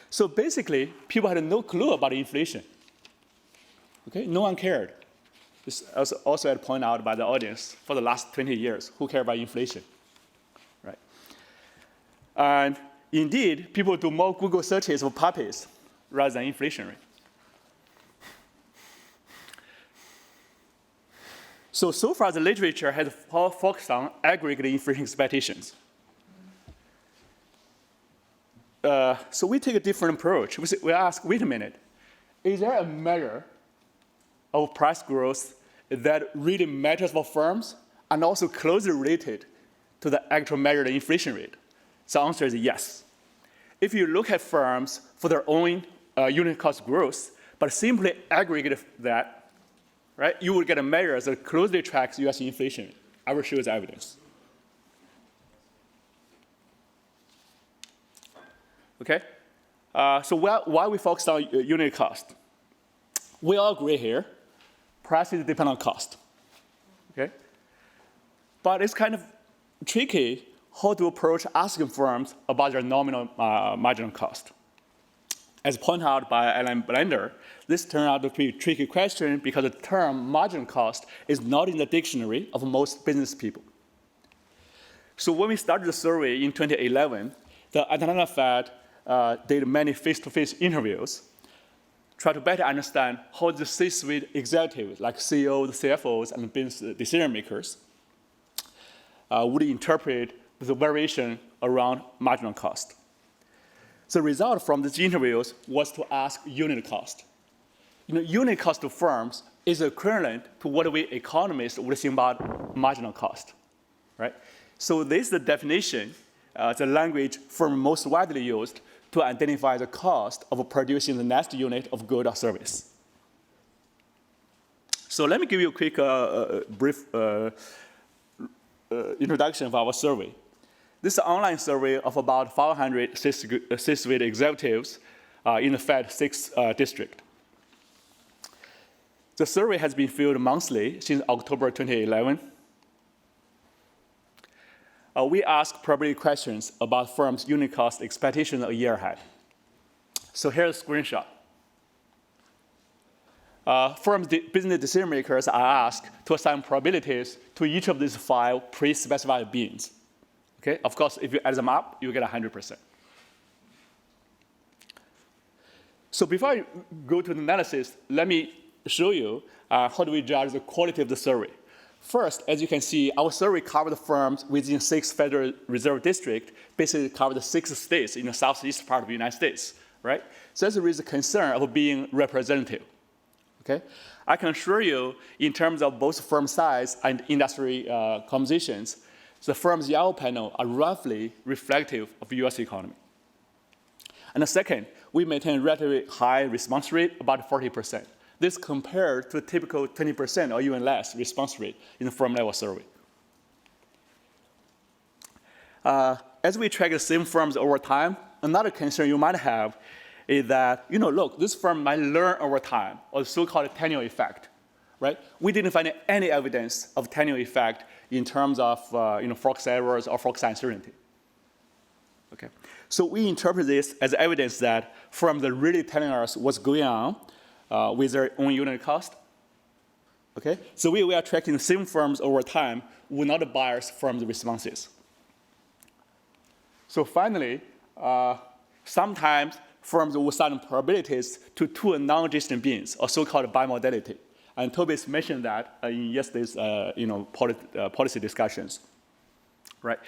So basically, people had no clue about inflation. Okay, no one cared. This also had pointed out by the audience for the last 20 years, who care about inflation, right? And indeed, people do more Google searches for puppies rather than inflation rate. So far, the literature has focused on aggregate inflation expectations. So we take a different approach. We ask, wait a minute, is there a measure of price growth that really matters for firms and also closely related to the actual measured inflation rate? The answer is yes. If you look at firms for their own unit cost growth, but simply aggregate that, right, you will get a measure that closely tracks US inflation. I will show you the evidence. Okay? So why we focus on unit cost? We all agree here, prices depend on cost. Okay? But it's kind of tricky how to approach asking firms about their nominal marginal cost. As pointed out by Alan Blender, this turned out to be a tricky question because the term marginal cost is not in the dictionary of most business people. So when we started the survey in 2011, the Atlanta Fed did many face-to-face interviews. try to better understand how the C-suite executives, like CEOs, CFOs, and business decision makers, would interpret the variation around marginal cost. The result from these interviews was to ask unit cost. Unit cost to firms is equivalent to what we economists would think about marginal cost, right? So this is the definition, the language firm most widely used to identify the cost of producing the next unit of good or service. So let me give you a quick, brief introduction of our survey. This is an online survey of about 500 C-suite executives in the Fed 6th district. The survey has been filled monthly since October 2011. We ask probability questions about firms' unit cost expectations a year ahead. So here's a screenshot. Firms' business decision makers are asked to assign probabilities to each of these 5 pre-specified bins. Okay? Of course, if you add them up, you get 100%. So before I go to the analysis, let me show you how do we judge the quality of the survey. First, as you can see, our survey covered firms within 6 Federal Reserve Districts, basically covered the 6 states in the southeast part of the United States, right? So there is a concern of being representative, okay? I can assure you, in terms of both firm size and industry compositions, the firm's yellow panel are roughly reflective of the US economy. And the second, we maintain relatively high response rate, about 40%. This compared to a typical 20% or even less response rate in the firm-level survey. As we track the same firms over time, another concern you might have is that, look, this firm might learn over time, or the so-called tenure effect, right? We didn't find any evidence of tenure effect in terms of forecast errors or forecast uncertainty. Okay, so we interpret this as evidence that firms are really telling us what's going on with their own unit cost. Okay, so we are tracking the same firms over time. We're not biased from the responses. So finally, sometimes firms will assign probabilities to 2 non-adjacent bins, or so-called bimodality. And Tobias mentioned that in yesterday's policy discussions, right?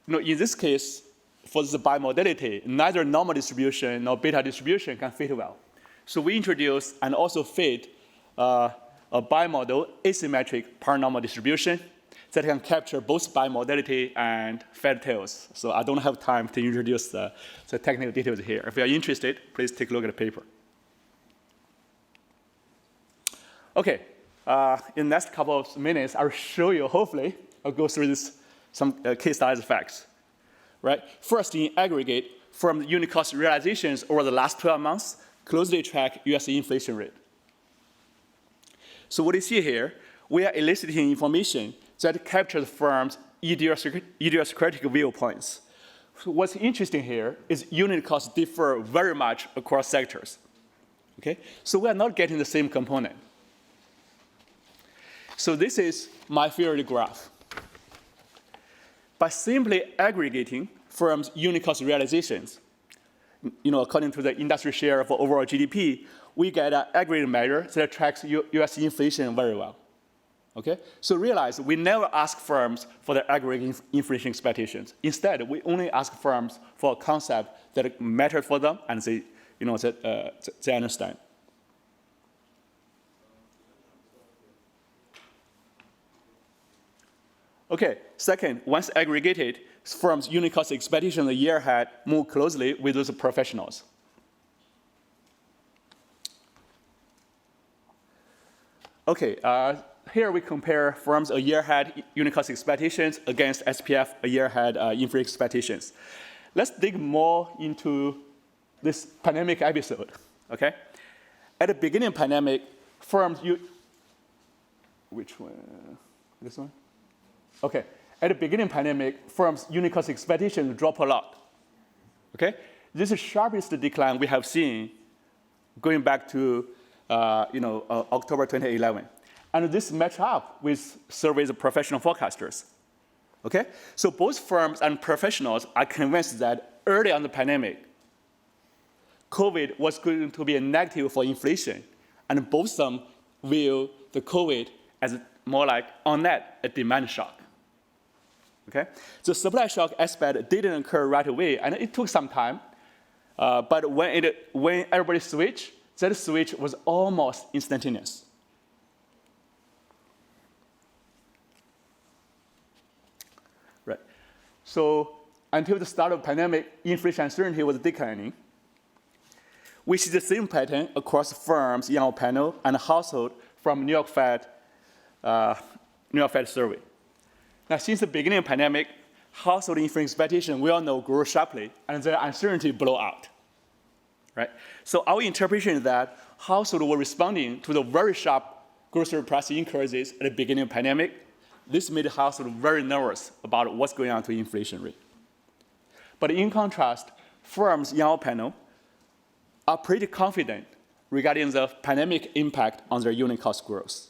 In this case, for the bimodality, neither normal distribution nor beta distribution can fit well. So we introduced and also fit a bimodal asymmetric paranormal distribution that can capture both bimodality and fat tails. So I don't have time to introduce the technical details here. If you are interested, please take a look at the paper. Okay, in the next couple of minutes, I'll show you, hopefully, I'll go through some case studies facts. Right? First, in aggregate, from the unit cost realizations over the last 12 months, closely track US inflation rate. So what you see here, we are eliciting information that captures firms' idiosyncratic viewpoints. So what's interesting here is unit costs differ very much across sectors. Okay? So we are not getting the same component. So this is my theory graph. By simply aggregating firms' unit cost realizations, according to the industry share of overall GDP, we get an aggregate measure that tracks US inflation very well. Okay? So realize we never ask firms for their aggregate inflation expectations. Instead, we only ask firms for a concept that matters for them and they understand. Okay, second, once aggregated, firms' unit cost expectations a year ahead move closely with those professionals. Okay, here we compare firms a year ahead unit cost expectations against SPF a year ahead inflation expectations. Let's dig more into this pandemic episode, okay? At the beginning of pandemic, firms, which one? This one? Okay, at the beginning of the pandemic, firms' unit cost expectations drop a lot. Okay, this is the sharpest decline we have seen going back to October 2011, and this match up with surveys of professional forecasters. Okay, so both firms and professionals are convinced that early on the pandemic, COVID was going to be a negative for inflation, and both of them view the COVID as more like, on net, a demand shock. Okay? The supply shock aspect didn't occur right away, and it took some time. But when everybody switched, that switch was almost instantaneous. Right. So until the start of the pandemic, inflation uncertainty was declining. We see the same pattern across firms in our panel and household from New York Fed survey. Now, since the beginning of the pandemic, household inflation expectation, we all know, grew sharply, and the uncertainty blew out. Right? So our interpretation is that households were responding to the very sharp grocery price increases at the beginning of the pandemic. This made households very nervous about what's going on to the inflation rate. But in contrast, firms in our panel are pretty confident regarding the pandemic impact on their unit cost growth.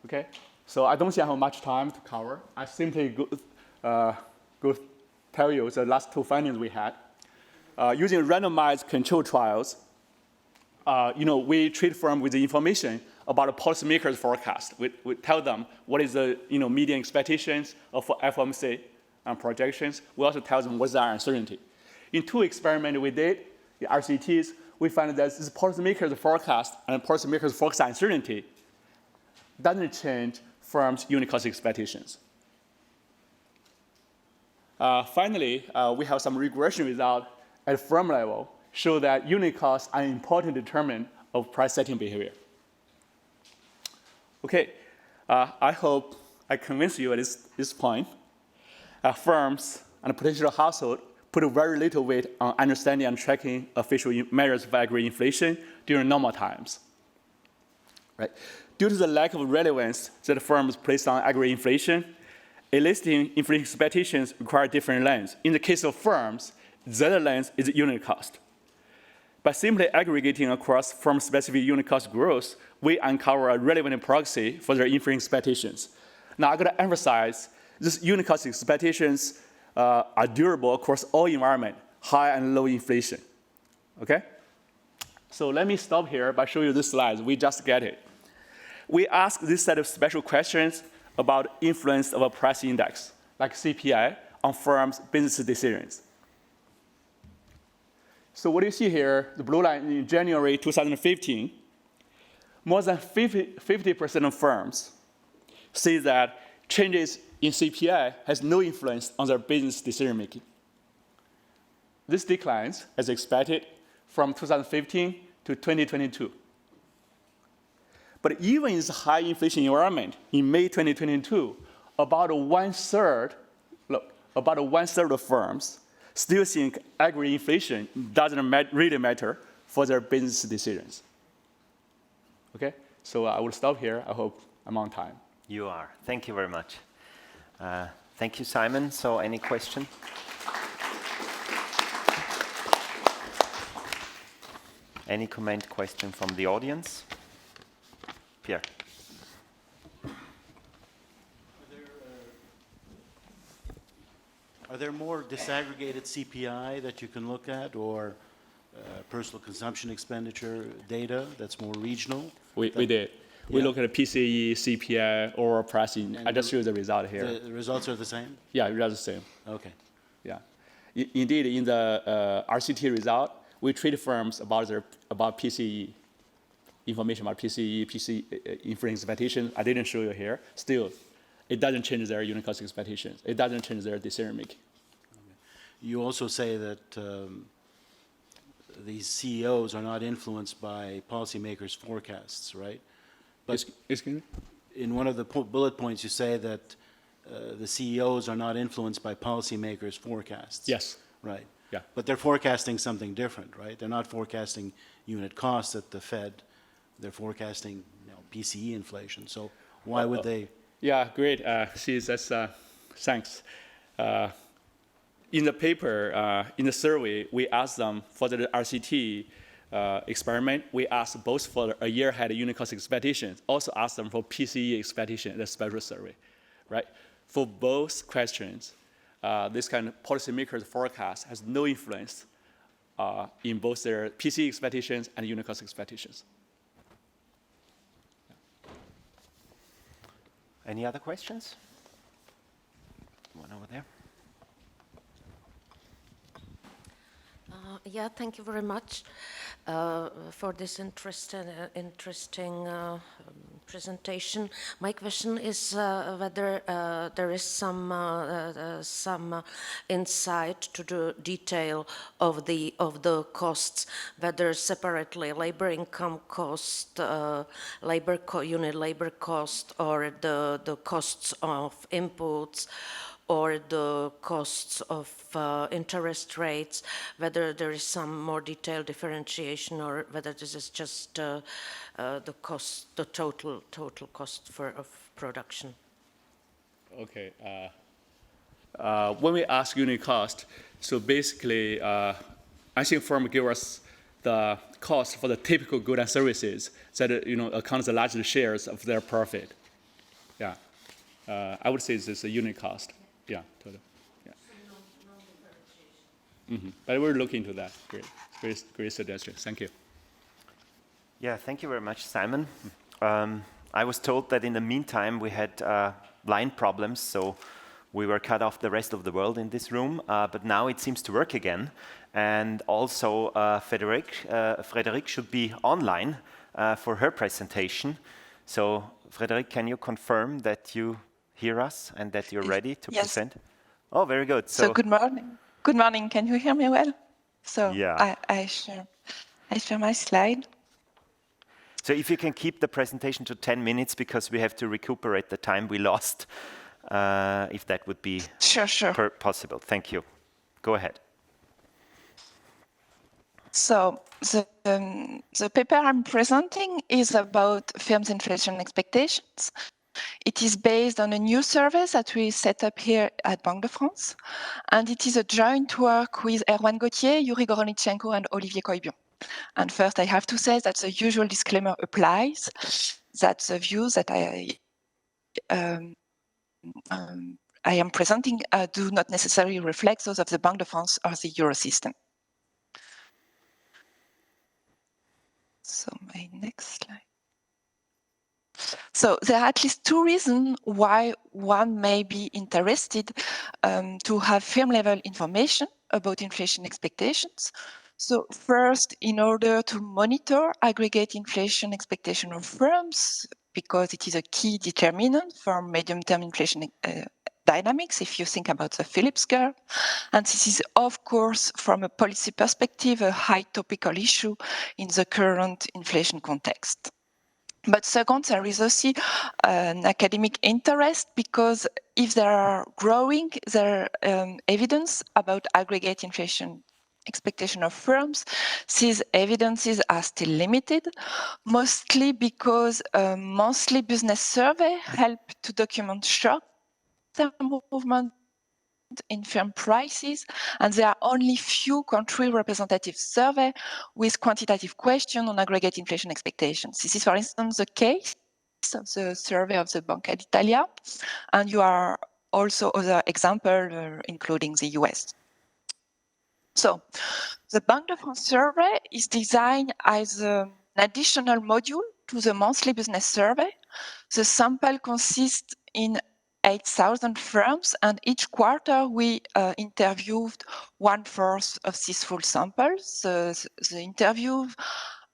Okay, so I don't think I have much time to cover. I simply go tell you the last two findings we had. Using randomized control trials, we treat firms with the information about a policymaker's forecast. We tell them what is the median expectations of FOMC and projections. We also tell them what's their uncertainty. In two experiments we did, the RCTs, we found that this policymaker's forecast and policymaker's forecast uncertainty doesn't change firms' unit cost expectations. Finally, we have some regression results at firm level show that unit costs are an important determinant of price setting behavior. Okay, I hope I convinced you at this point. Firms and potential households put very little weight on understanding and tracking official measures of aggregate inflation during normal times. Right? Due to the lack of relevance that firms place on aggregate inflation, eliciting inflation expectations require different lens. In the case of firms, the other lens is unit cost. By simply aggregating across firm-specific unit cost growth, we uncover a relevant proxy for their inflation expectations. Now, I'm going to emphasize these unit cost expectations are durable across all environments, high and low inflation. Okay? So let me stop here by showing you this slide. We just get it. We ask this set of special questions about influence of a price index, like CPI, on firms' business decisions. So what you see here, the blue line in January 2015, more than 50% of firms say that changes in CPI has no influence on their business decision-making. This declines, as expected, from 2015 to 2022. But even in this high inflation environment, in May 2022, about one third of firms still think aggregate inflation doesn't really matter for their business decisions. Okay, so I will stop here. I hope I'm on time. You are. Thank you very much. Thank you, Simon. So any question? Any comment, question from the audience? Pierre. Are there more disaggregated CPI that you can look at, or personal consumption expenditure data that's more regional? We did. We look at PCE, CPI, or pricing. I just showed the result here. The results are the same? Yeah, the results are the same. Okay. Yeah. Indeed, in the RCT result, we treat firms about PCE, information about PCE inflation expectations. I didn't show you here. Still, it doesn't change their unit cost expectations. It doesn't change their decision making. Okay. You also say that these CEOs are not influenced by policymakers' forecasts, right? But excuse me? In one of the bullet points, you say that the CEOs are not influenced by policymakers' forecasts. Yes. Right. Yeah. But they're forecasting something different, right? They're not forecasting unit costs at the Fed. They're forecasting PCE inflation. So why would they? Yeah, great. Thanks. In the paper, in the survey, we asked them for the RCT experiment. We asked both for a year ahead unit cost expectations, also asked them for PCE expectation in the special survey, right? For both questions, this kind of policymakers' forecast has no influence in both their PC expectations and unit cost expectations. Any other questions? One over there. Yeah, thank you very much for this interesting presentation. My question is whether there is some insight to the detail of the costs, whether separately labor income cost, unit labor cost, or the costs of inputs, or the costs of interest rates, whether there is some more detailed differentiation, or whether this is just the cost, the total cost of production. Okay. When we ask unit cost, so basically, I think firm give us the cost for the typical goods and services that accounts the largest shares of their profit. Yeah, I would say this is a unit cost. Yeah, totally. Yeah. But we're looking into that. Great suggestion. Thank you. Yeah, thank you very much, Simon. I was told that in the meantime we had line problems, so we were cut off the rest of the world in this room. But now it seems to work again, and also Frédérique should be online for her presentation. So, Frédérique, can you confirm that you hear us and that you're ready to present? Oh, very good. So good morning. Good morning. Can you hear me well? So yeah. I share my slide. So if you can keep the presentation to 10 minutes, because we have to recuperate the time we lost, if that would be sure. Possible. Thank you. Go ahead. So the paper I'm presenting is about firms' inflation expectations. It is based on a new survey that we set up here at Banque de France, and it is a joint work with Erwan Gautier, Yuriy Goronitchenko, and Olivier Coybion. And first, I have to say that the usual disclaimer applies, that the views that I am presenting do not necessarily reflect those of the Banque de France or the Eurosystem. So my next slide. So there are at least two reasons why one may be interested to have firm-level information about inflation expectations. So first, in order to monitor aggregate inflation expectation of firms, because it is a key determinant for medium-term inflation dynamics, if you think about the Phillips curve. And this is, of course, from a policy perspective, a high topical issue in the current inflation context. But second, there is also an academic interest, because if there are growing evidence about aggregate inflation expectation of firms, these evidences are still limited, mostly because a monthly business survey helps to document short-term movement in firm prices, and there are only few country representative surveys with quantitative questions on aggregate inflation expectations. This is, for instance, the case of the survey of the Banque d'Italia, and you are also other examples, including the US. So, the Banque de France survey is designed as an additional module to the monthly business survey. The sample consists in 8,000 firms, and each quarter we interviewed 1/4 of these full samples. The interviews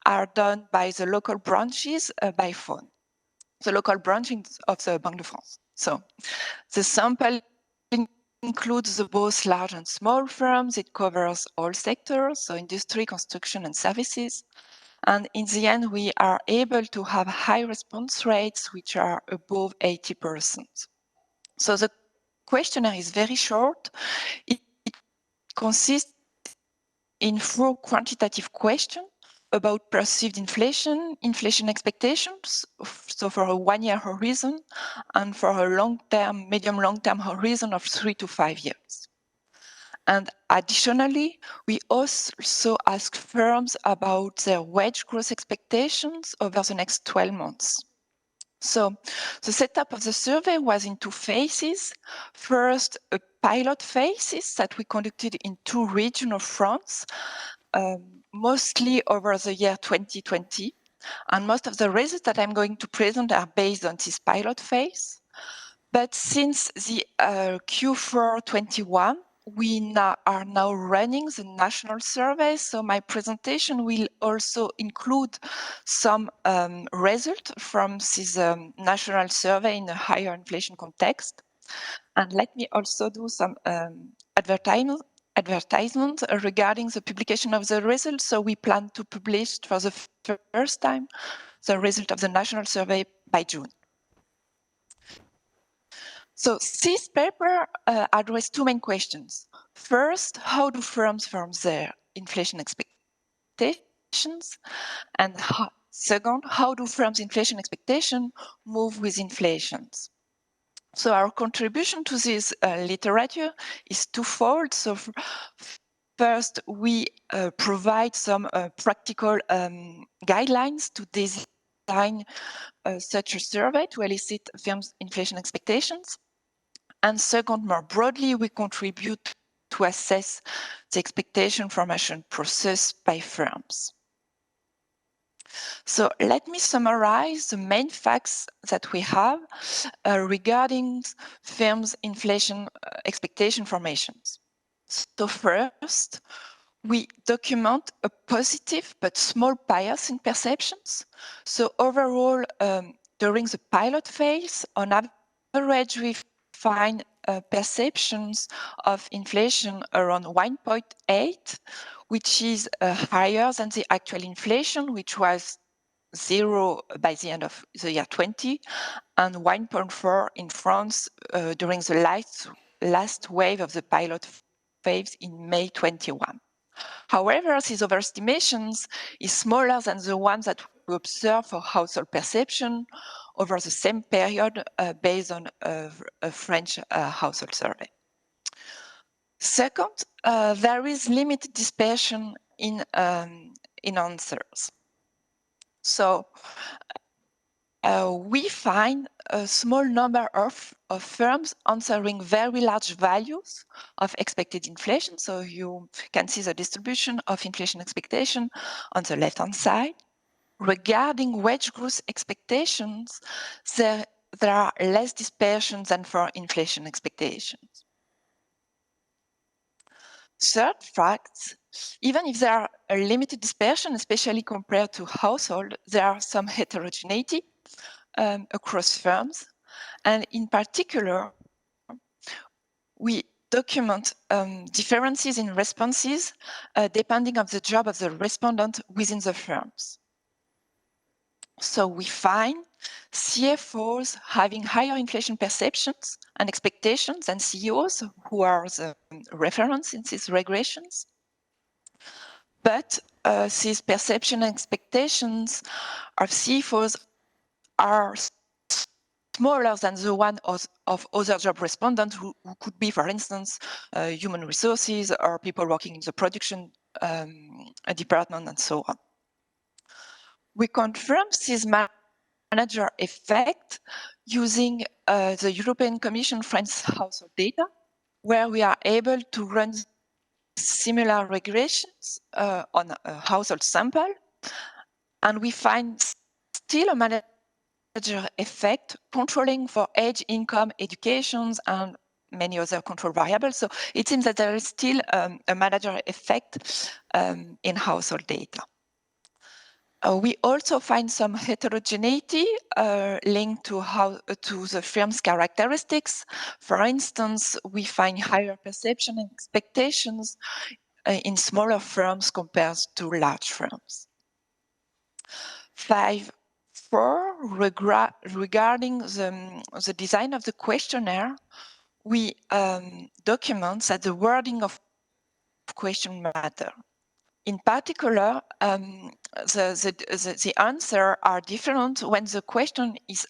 are done by the local branches by phone, the local branches of the Banque de France. So the sample includes both large and small firms. It covers all sectors, so industry, construction, and services. And in the end, we are able to have high response rates, which are above 80%. So the questionnaire is very short. It consists in 4 quantitative questions about perceived inflation, inflation expectations, so for a 1-year horizon, and for a long-term, medium-long-term horizon of 3 to 5 years. And additionally, we also ask firms about their wage growth expectations over the next 12 months. So the setup of the survey was in two phases. First, a pilot phase that we conducted in two regions of France, mostly over the year 2020. And most of the results that I'm going to present are based on this pilot phase. But since the Q4 21, we are now running the national survey, so my presentation will also include some results from this national survey in a higher inflation context. And let me also do some advertisement regarding the publication of the results. So we plan to publish for the first time the result of the national survey by June. So this paper addressed two main questions. First, how do firms form their inflation expectations? And second, how do firms' inflation expectations move with inflations? So our contribution to this literature is twofold. So first, we provide some practical guidelines to design such a survey to elicit firms' inflation expectations. And second, more broadly, we contribute to assess the expectation formation process by firms. So let me summarize the main facts that we have regarding firms' inflation expectation formations. So first, we document a positive but small bias in perceptions. So overall, during the pilot phase, on average, we find perceptions of inflation around 1.8, which is higher than the actual inflation, which was 0 by the end of the year 20, and 1.4 in France during the last wave of the pilot phase in May 21. However, these overestimations is smaller than the ones that we observe for household perception over the same period based on a French household survey. Second, there is limited dispersion in answers. So we find a small number of firms answering very large values of expected inflation. So you can see the distribution of inflation expectation on the left-hand side. Regarding wage growth expectations, there are less dispersion than for inflation expectations. Third fact, even if there are a limited dispersion, especially compared to household, there are some heterogeneity across firms. And in particular, we document differences in responses depending on the job of the respondent within the firms. So we find CFOs having higher inflation perceptions and expectations than CEOs, who are the reference in these regressions. But these perception and expectations of CFOs are smaller than the one of other job respondents who could be, for instance, human resources or people working in the production department and so on. We confirm this manager effect using the European Commission French household data, where we are able to run similar regressions on a household sample, and we find still a manager effect controlling for age, income, education, and many other control variables. So it seems that there is still a manager effect in household data. We also find some heterogeneity linked to the firm's characteristics. For instance, we find higher perception and expectations in smaller firms compared to large firms. 5.4, regarding the design of the questionnaire, we document that the wording of question matter. In particular, the answers are different when the question is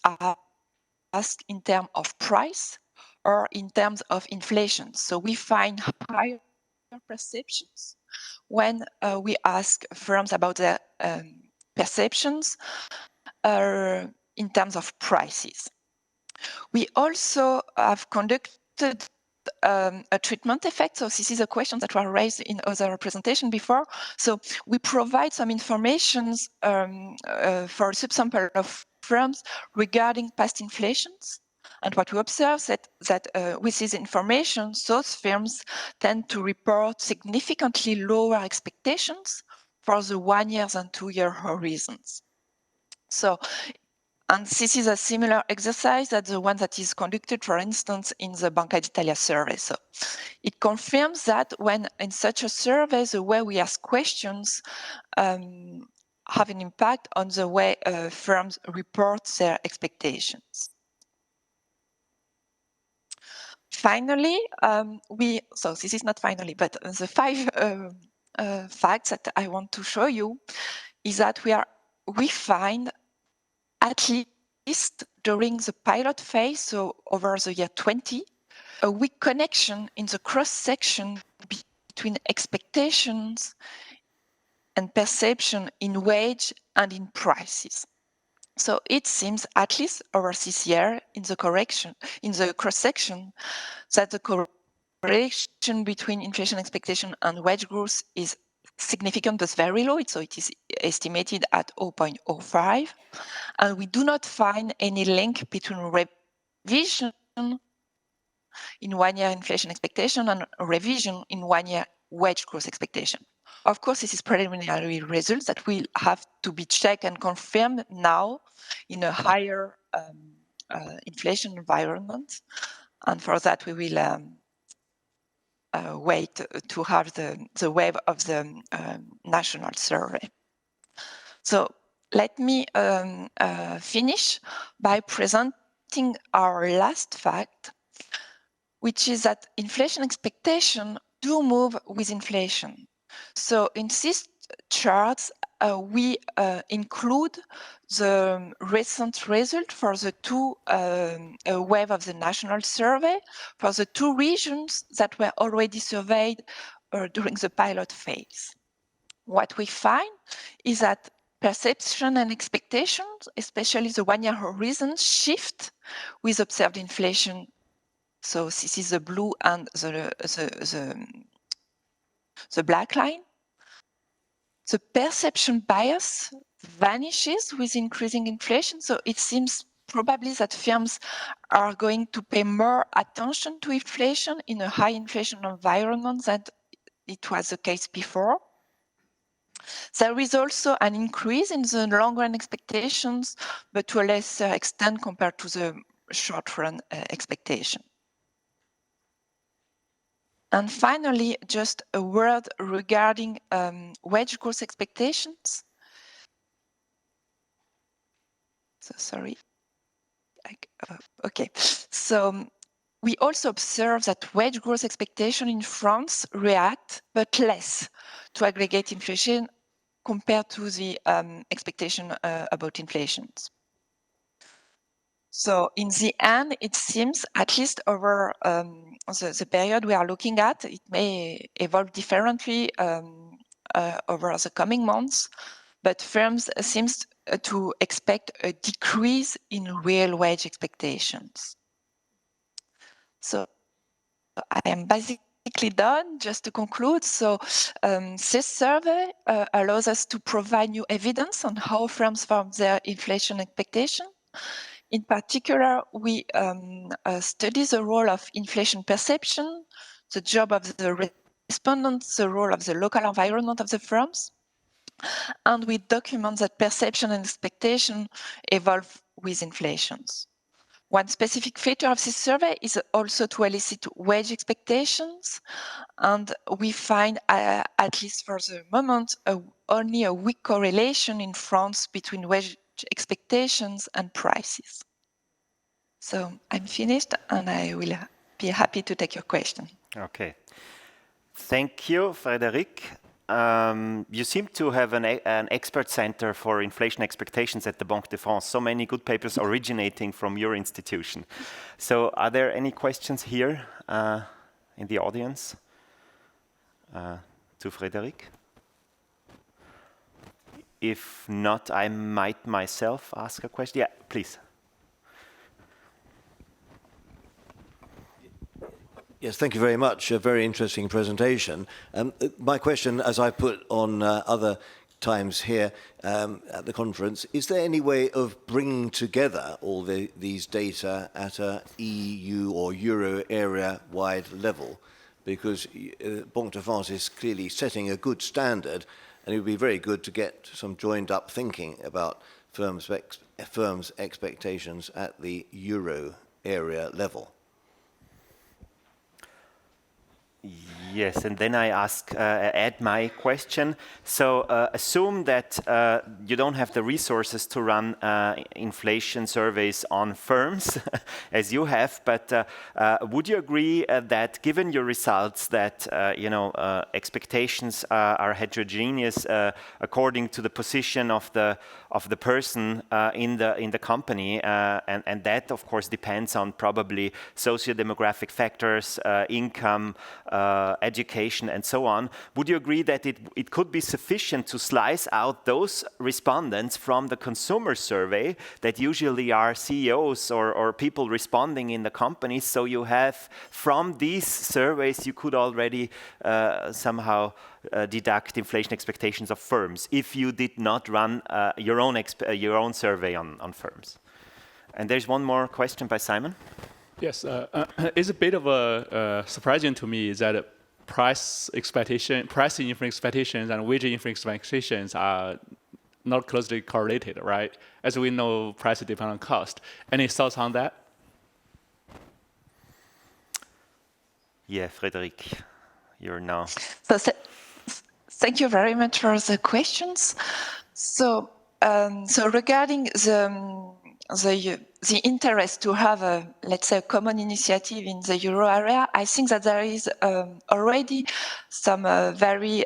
asked in terms of price or in terms of inflation. So we find higher perceptions when we ask firms about their perceptions in terms of prices. We also have conducted a treatment effect. So this is a question that were raised in other presentation before. So we provide some information for a subsample of firms regarding past inflations. And what we observe is that with this information, those firms tend to report significantly lower expectations for the 1 year and 2 year horizons. So, and this is a similar exercise that the one that is conducted, for instance, in the Banque d'Italia survey. So it confirms that when in such a survey, the way we ask questions have an impact on the way firms report their expectations. Finally, so this is not finally, but the 5 facts that I want to show you is that we find at least during the pilot phase, so over the year 20, a weak connection in the cross-section between expectations and perception in wage and in prices. So it seems, at least over this year, in the cross-section, that the correlation between inflation expectation and wage growth is significant but very low. So it is estimated at 0.05. And we do not find any link between revision in 1 year inflation expectation and revision in 1 year wage growth expectation. Of course, this is preliminary results that will have to be checked and confirmed now in a higher inflation environment. And for that, we will wait to have the wave of the national survey. So let me finish by presenting our last fact, which is that inflation expectations do move with inflation. So in these charts, we include the recent result for the 2 wave of the national survey for the 2 regions that were already surveyed during the pilot phase. What we find is that perception and expectations, especially the 1 year horizon, shift with observed inflation. So this is the blue and the black line. The perception bias vanishes with increasing inflation. So it seems probably that firms are going to pay more attention to inflation in a high inflation environment than it was the case before. There is also an increase in the long-run expectations, but to a lesser extent compared to the short-run expectation. And finally, just a word regarding wage growth expectations. So sorry. Okay. So we also observe that wage growth expectation in France react, but less to aggregate inflation compared to the expectation about inflations. So in the end, it seems, at least over the period we are looking at, it may evolve differently over the coming months, but firms seem to expect a decrease in real wage expectations. So I am basically done. Just to conclude, so this survey allows us to provide new evidence on how firms form their inflation expectation. In particular, we study the role of inflation perception, the job of the respondents, the role of the local environment of the firms, and we document that perception and expectation evolve with inflations. One specific feature of this survey is also to elicit wage expectations, and we find, at least for the moment, only a weak correlation in France between wage expectations and prices. So I'm finished, and I will be happy to take your question. Okay. Thank you, Frédérique. You seem to have an expert center for inflation expectations at the Banque de France. So many good papers originating from your institution. So are there any questions here in the audience to Frédérique? If not, I might myself ask a question. Yeah, please. Yes, thank you very much. A very interesting presentation. My question, as I put on other times here at the conference, is there any way of bringing together all these data at a EU or Euro area-wide level? Because Banque de France is clearly setting a good standard, and it would be very good to get some joined-up thinking about firms' expectations at the Euro area level. Yes, and then I add my question. So assume that you don't have the resources to run inflation surveys on firms as you have, but would you agree that given your results that expectations are heterogeneous according to the position of the person in the company, and that of course depends on probably socio-demographic factors, income, education, and so on. Would you agree that it could be sufficient to slice out those respondents from the consumer survey that usually are CEOs or people responding in the companies? So you have from these surveys, you could already somehow deduct inflation expectations of firms if you did not run your own survey on firms. And there's one more question by Simon. Yes, it's a bit of a surprising to me is that price inflation expectations and wage inflation expectations are not closely correlated, right? As we know, price depends on cost. Any thoughts on that? Yeah, Frédérique, you're now. So thank you very much for the questions. So regarding the interest to have a, let's say, a common initiative in the euro area, I think that there is already some very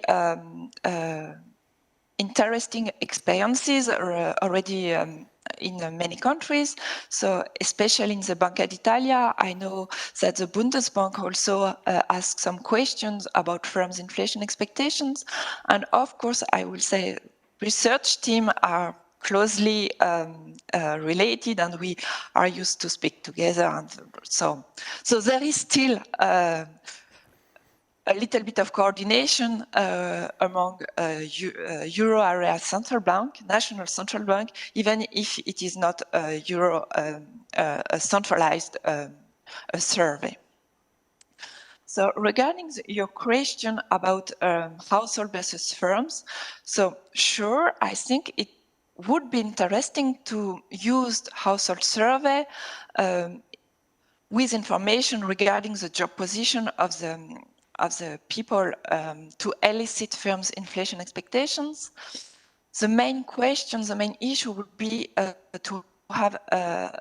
interesting experiences already in many countries. So especially in the Banque d'Italia, I know that the Bundesbank also asked some questions about firms' inflation expectations. And of course, I will say research teams are closely related, and we are used to speak together. And so there is still a little bit of coordination among euro area central bank, national central bank, even if it is not a centralized survey. So regarding your question about household versus firms, so sure, I think it would be interesting to use household survey with information regarding the job position of the people to elicit firms' inflation expectations. The main question, the main issue would be to have a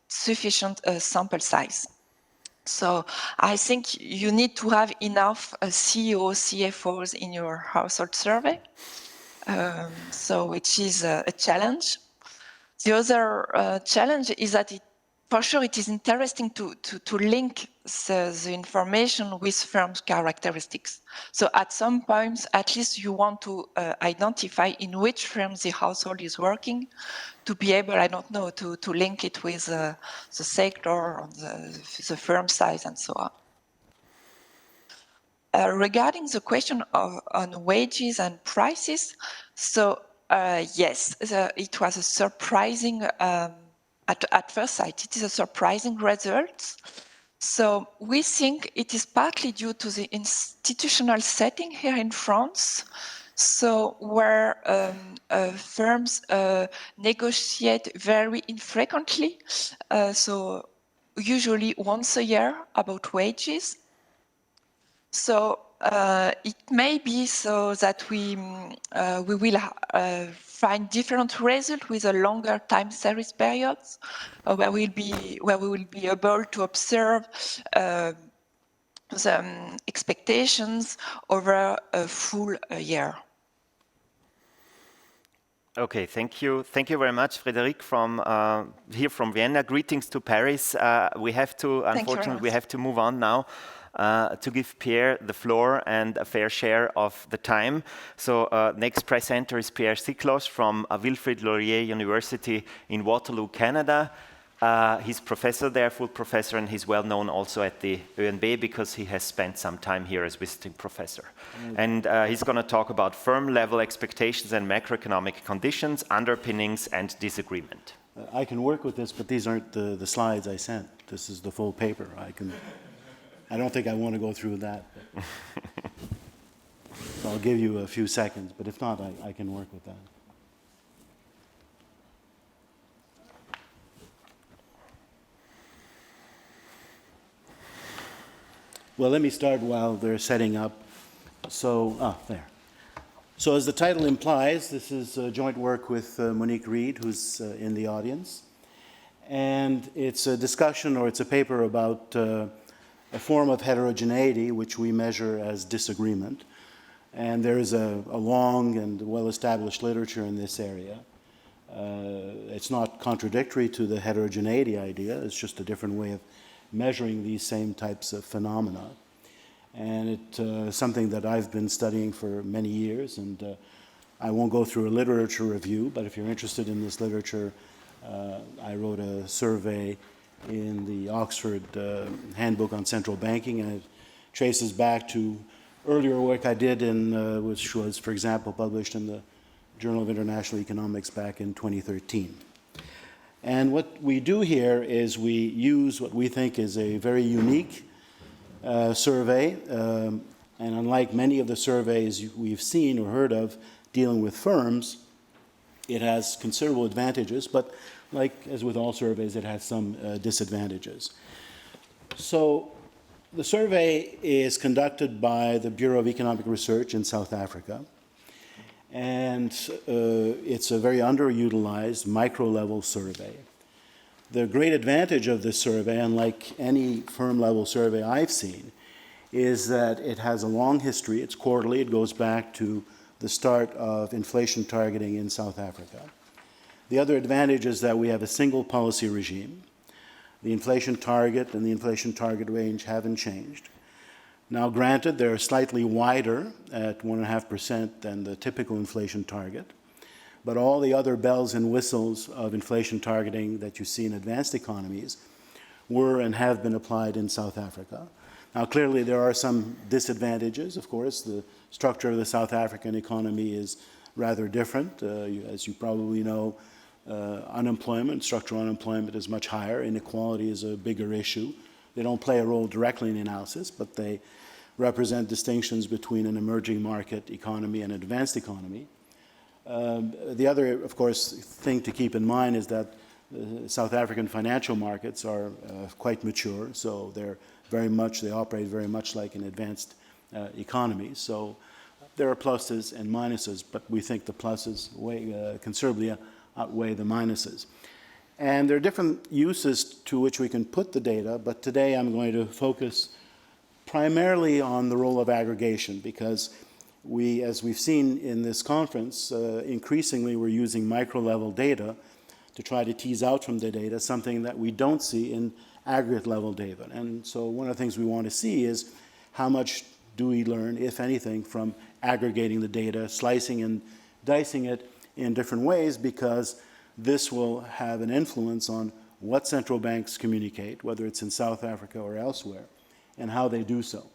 sufficient sample size. So I think you need to have enough CEOs, CFOs in your household survey. So which is a challenge. The other challenge is that for sure it is interesting to link the information with firms' characteristics. So at some points, at least you want to identify in which firms the household is working to be able, I don't know, to link it with the sector or the firm size and so on. Regarding the question on wages and prices, so yes, it was a surprising, at first sight, it is a surprising result. So we think it is partly due to the institutional setting here in France, so where firms negotiate very infrequently, so usually once a year about wages. So it may be so that we will find different results with a longer time series periods, where we will be able to observe the expectations over a full year. Okay, thank you. Thank you very much, Frédérique, from here from Vienna. Greetings to Paris. We have to, unfortunately, we have to move on now. to give Pierre the floor and a fair share of the time. So next presenter is Pierre Siklos from Wilfrid Laurier University in Waterloo, Canada. He's professor there, full professor, and he's well known also at the ÖNB because he has spent some time here as visiting professor. And he's going to talk about firm-level expectations and macroeconomic conditions, underpinnings, and disagreement. I can work with this, but these aren't the slides I sent. This is the full paper. I don't think I want to go through that. So I'll give you a few seconds, but if not, I can work with that. Well, let me start while they're setting up. So, there. So as the title implies, this is joint work with Monique Reed, who's in the audience. And it's a discussion, or it's a paper about a form of heterogeneity, which we measure as disagreement. And there is a long and well-established literature in this area. It's not contradictory to the heterogeneity idea, it's just a different way of measuring these same types of phenomena. And it's something that I've been studying for many years, and I won't go through a literature review, but if you're interested in this literature, I wrote a survey in the Oxford Handbook on Central Banking, and it traces back to earlier work I did, which was, for example, published in the Journal of International Economics back in 2013. And what we do here is we use what we think is a very unique survey, and unlike many of the surveys we've seen or heard of dealing with firms, it has considerable advantages, but like as with all surveys, it has some disadvantages. So the survey is conducted by the Bureau of Economic Research in South Africa, and it's a very underutilized micro-level survey. The great advantage of this survey, unlike any firm-level survey I've seen, is that it has a long history. It's quarterly. It goes back to the start of inflation targeting in South Africa. The other advantage is that we have a single policy regime. The inflation target and the inflation target range haven't changed. Now, granted, they're slightly wider at 1.5% than the typical inflation target, but all the other bells and whistles of inflation targeting that you see in advanced economies were and have been applied in South Africa. Now, clearly, there are some disadvantages. Of course, the structure of the South African economy is rather different. As you probably know, structural unemployment is much higher. Inequality is a bigger issue. They don't play a role directly in the analysis, but they represent distinctions between an emerging market economy and an advanced economy. The other, of course, thing to keep in mind is that South African financial markets are quite mature, so they operate very much like an advanced economy. So there are pluses and minuses, but we think the pluses considerably outweigh the minuses. And there are different uses to which we can put the data, but today I'm going to focus primarily on the role of aggregation, because as we've seen in this conference, increasingly we're using micro-level data to try to tease out from the data something that we don't see in aggregate-level data. And so one of the things we want to see is how much do we learn, if anything, from aggregating the data, slicing and dicing it in different ways, because this will have an influence on what central banks communicate, whether it's in South Africa or elsewhere, and how they do so.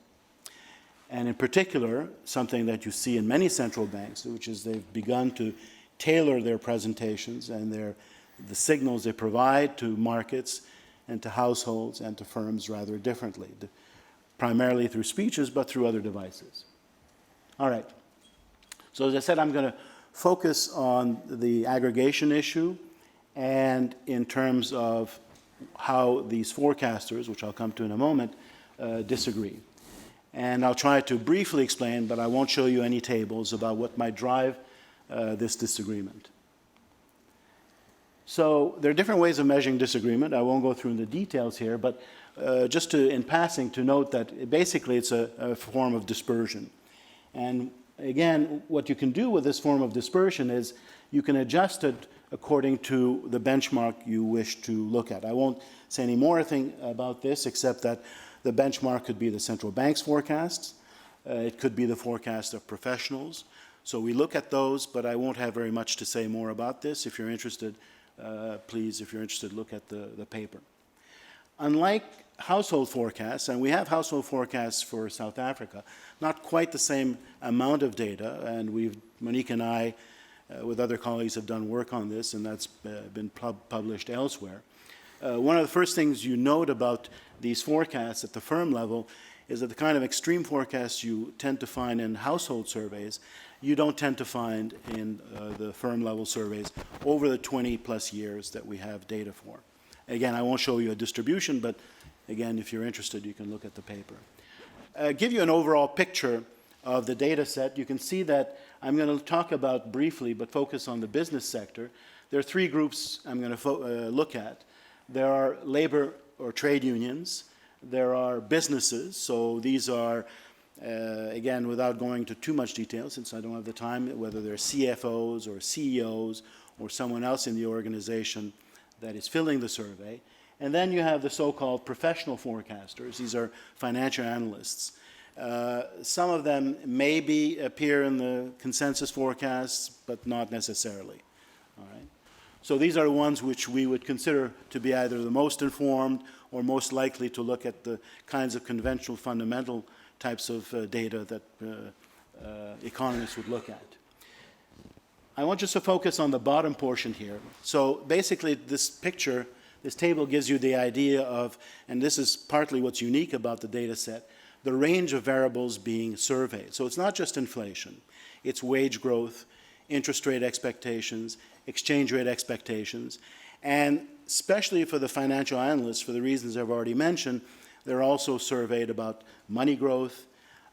And in particular, something that you see in many central banks, which is they've begun to tailor their presentations and the signals they provide to markets and to households and to firms rather differently, primarily through speeches, but through other devices. All right. So as I said, I'm going to focus on the aggregation issue and in terms of how these forecasters, which I'll come to in a moment, disagree. And I'll try to briefly explain, but I won't show you any tables about what might drive this disagreement. So there are different ways of measuring disagreement. I won't go through the details here, but just in passing to note that basically it's a form of dispersion. And again, what you can do with this form of dispersion is you can adjust it according to the benchmark you wish to look at. I won't say any more thing about this, except that The benchmark could be the central bank's forecasts. It could be the forecast of professionals. So we look at those, but I won't have very much to say more about this. If you're interested, please, if you're interested, look at the paper. Unlike household forecasts, and we have household forecasts for South Africa, not quite the same amount of data, and Monique and I, with other colleagues, have done work on this, and that's been published elsewhere. One of the first things you note about these forecasts at the firm level is that the kind of extreme forecasts you tend to find in household surveys, you don't tend to find in the firm level surveys over the 20 plus years that we have data for. Again, I won't show you a distribution, but again, if you're interested, you can look at the paper. Give you an overall picture of the data set. You can see that I'm going to talk about briefly, but focus on the business sector. There are three groups I'm going to look at. There are labor or trade unions. There are businesses. So these are, again, without going into too much detail, since I don't have the time, whether they're CFOs or CEOs or someone else in the organization that is filling the survey. And then you have the so-called professional forecasters. These are financial analysts. Some of them maybe appear in the consensus forecasts, but not necessarily. All right? So these are the ones which we would consider to be either the most informed or most likely to look at the kinds of conventional fundamental types of data that economists would look at. I want just to focus on the bottom portion here. So basically this picture, this table gives you the idea of, and this is partly what's unique about the data set, the range of variables being surveyed. So it's not just inflation, it's wage growth, interest rate expectations, exchange rate expectations, and especially for the financial analysts, for the reasons I've already mentioned, they're also surveyed about money growth,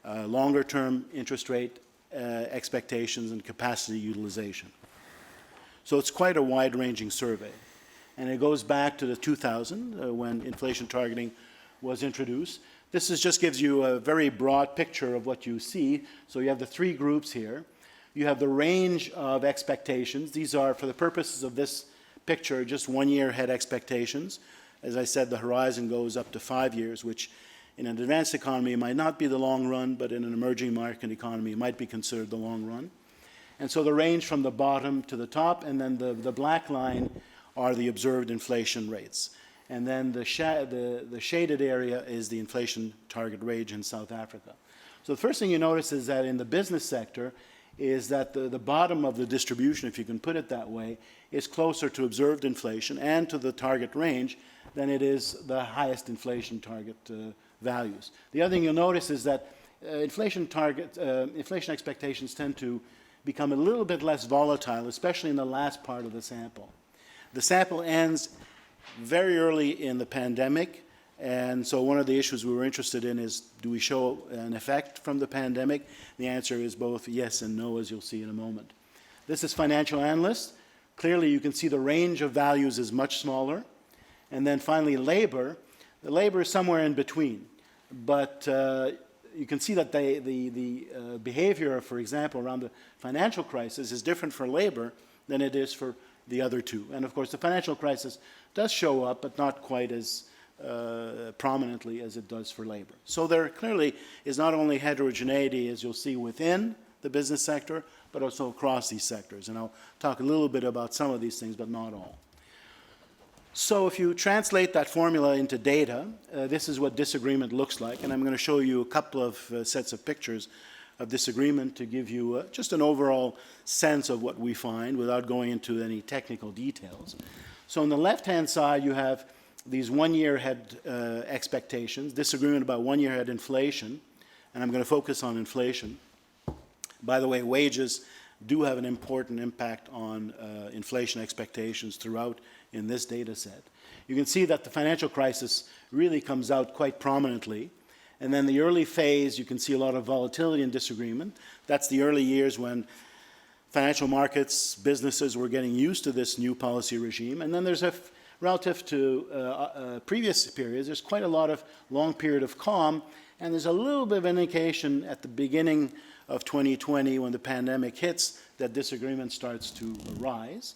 longer-term interest rate expectations, and capacity utilization. So it's quite a wide-ranging survey. And it goes back to the 2000 when inflation targeting was introduced. This just gives you a very broad picture of what you see. So you have the three groups here. You have the range of expectations. These are, for the purposes of this picture, just 1 year ahead expectations. As I said, the horizon goes up to 5 years, which in an advanced economy might not be the long run, but in an emerging market economy might be considered the long run. And so the range from the bottom to the top, and then the black line are the observed inflation rates. And then the shaded area is the inflation target range in South Africa. So the first thing you notice is that in the business sector is that the bottom of the distribution, if you can put it that way, is closer to observed inflation and to the target range than it is the highest inflation target values. The other thing you'll notice is that inflation expectations tend to become a little bit less volatile, especially in the last part of the sample. The sample ends very early in the pandemic, and so one of the issues we were interested in is, do we show an effect from the pandemic? The answer is both yes and no, as you'll see in a moment. This is financial analysts. Clearly, you can see the range of values is much smaller. And then finally, labor. The labor is somewhere in between. But you can see that the behavior, for example, around the financial crisis is different for labor than it is for the other two. And of course, the financial crisis does show up, but not quite as prominently as it does for labor. So there clearly is not only heterogeneity, as you'll see, within the business sector, but also across these sectors. And I'll talk a little bit about some of these things, but not all. So if you translate that formula into data, this is what disagreement looks like. And I'm going to show you a couple of sets of pictures of disagreement to give you just an overall sense of what we find without going into any technical details. So on the left-hand side, you have these 1 year ahead expectations, disagreement about 1 year ahead inflation, and I'm going to focus on inflation. By the way, wages do have an important impact on inflation expectations throughout in this data set. You can see that the financial crisis really comes out quite prominently. And then the early phase, you can see a lot of volatility and disagreement. That's the early years when financial markets, businesses were getting used to this new policy regime. And then there's relative to previous periods, there's quite a lot of long period of calm. And there's a little bit of indication at the beginning of 2020 when the pandemic hits that disagreement starts to rise.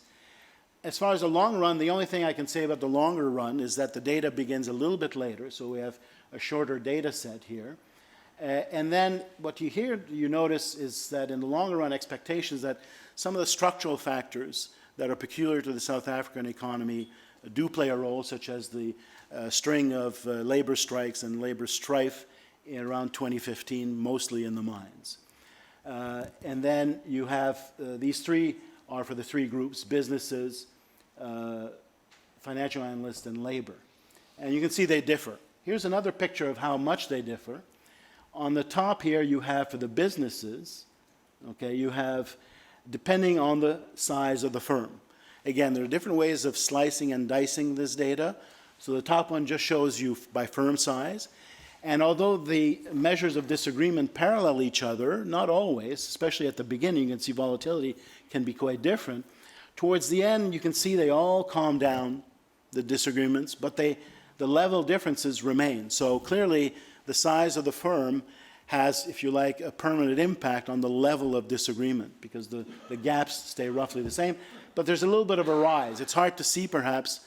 as far as the long run, the only thing I can say about the longer run is that the data begins a little bit later, so we have a shorter data set here. And then what you notice is that in the longer run expectations that some of the structural factors that are peculiar to the South African economy do play a role, such as the string of labor strikes and labor strife around 2015, mostly in the mines. And then you have these three are for the three groups: businesses, financial analysts, and labor. And you can see they differ. Here's another picture of how much they differ. On the top here, you have for the businesses, okay, you have, depending on the size of the firm. Again, there are different ways of slicing and dicing this data. So the top one just shows you by firm size. And although the measures of disagreement parallel each other, not always, especially at the beginning, you can see volatility can be quite different. Towards the end, you can see they all calm down, the disagreements, but the level differences remain. So clearly, the size of the firm has, if you like, a permanent impact on the level of disagreement because the gaps stay roughly the same. But there's a little bit of a rise. It's hard to see, perhaps,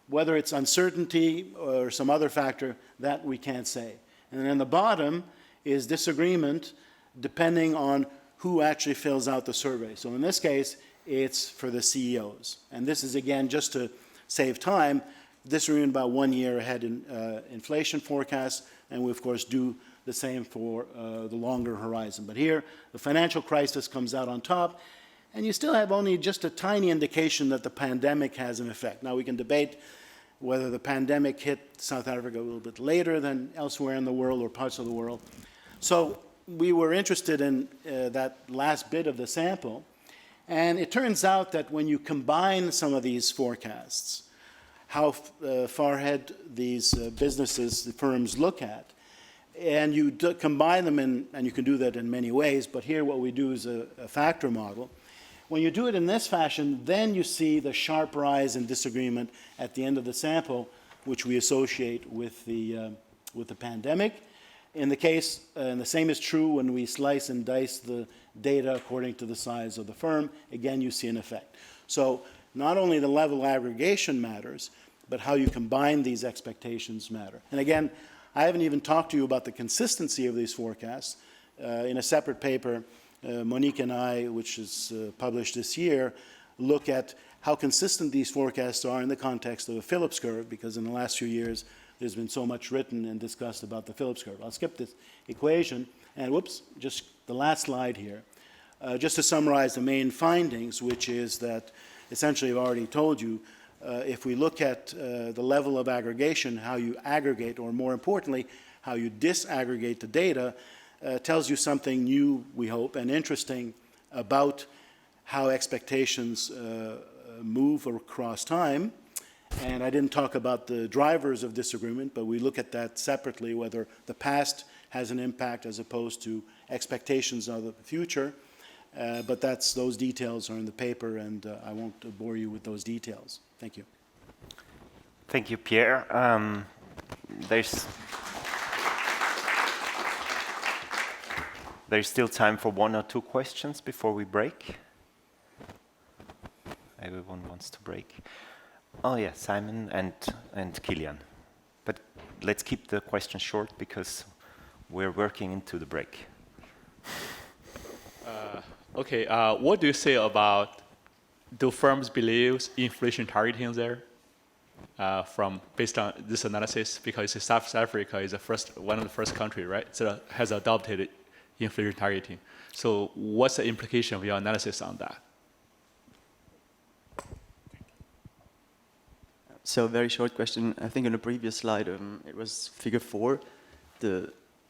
whether it's uncertainty or some other factor that we can't say. And then the bottom is disagreement depending on who actually fills out the survey. So in this case, it's for the CEOs. And this is, again, just to save time, disagreement about 1 year ahead in inflation forecasts, and we, of course, do the same for the longer horizon. But here, the financial crisis comes out on top, and you still have only just a tiny indication that the pandemic has an effect. Now, we can debate whether the pandemic hit South Africa a little bit later than elsewhere in the world or parts of the world. So we were interested in that last bit of the sample, and it turns out that when you combine some of these forecasts, how far ahead these businesses, the firms look at, and you combine them in, and you can do that in many ways, but here what we do is a factor model. When you do it in this fashion, then you see the sharp rise in disagreement at the end of the sample, which we associate with the pandemic. In the case, and the same is true when we slice and dice the data according to the size of the firm, again, you see an effect. So not only the level aggregation matters, but how you combine these expectations matter. And again, I haven't even talked to you about the consistency of these forecasts. In a separate paper, Monique and I, which is published this year, look at how consistent these forecasts are in the context of a Phillips curve, because in the last few years, there's been so much written and discussed about the Phillips curve. I'll skip this equation, and whoops, just the last slide here. Just to summarize the main findings, which is that, essentially I've already told you, if we look at the level of aggregation, how you aggregate, or more importantly, how you disaggregate the data, tells you something new, we hope, and interesting about how expectations move across time. And I didn't talk about the drivers of disagreement, but we look at that separately, whether the past has an impact as opposed to expectations of the future. But those details are in the paper, and I won't bore you with those details. Thank you. Thank you, Pierre. There's still time for 1 or 2 questions before we break. Everyone wants to break. Oh yeah, Simon and Kilian. But let's keep the questions short because we're working into the break. Okay, what do you say about, do firms believe inflation targeting there? Based on this analysis, because South Africa is one of the first countries, right, that has adopted inflation targeting. So what's the implication of your analysis on that? So very short question. I think on the previous slide, it was figure 4.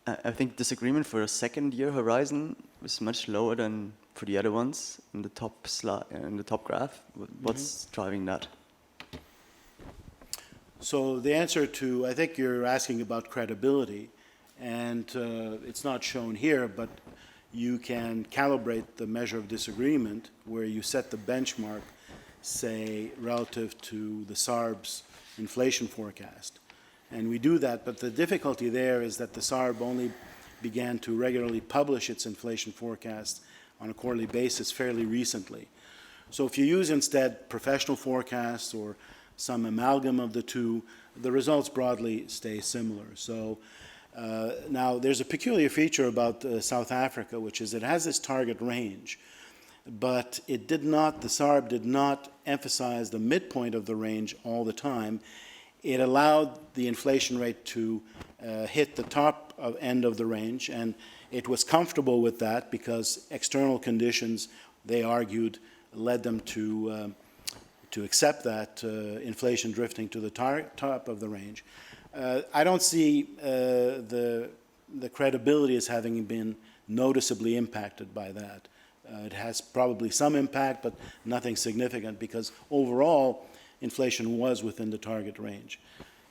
I think disagreement for a second year horizon was much lower than for the other ones in the top slide, in the top graph. What's driving that? So the answer to, I think you're asking about credibility, and it's not shown here, but you can calibrate the measure of disagreement where you set the benchmark, say, relative to the SARB's inflation forecast. And we do that, but the difficulty there is that the SARB only began to regularly publish its inflation forecast on a quarterly basis fairly recently. So if you use instead professional forecasts or some amalgam of the two, the results broadly stay similar. So now there's a peculiar feature about South Africa, which is it has this target range, but it did not, the SARB did not emphasize the midpoint of the range all the time. It allowed the inflation rate to hit the top end of the range, and it was comfortable with that because external conditions, they argued, led them to accept that inflation drifting to the top of the range. I don't see the credibility as having been noticeably impacted by that. It has probably some impact, but nothing significant because overall inflation was within the target range.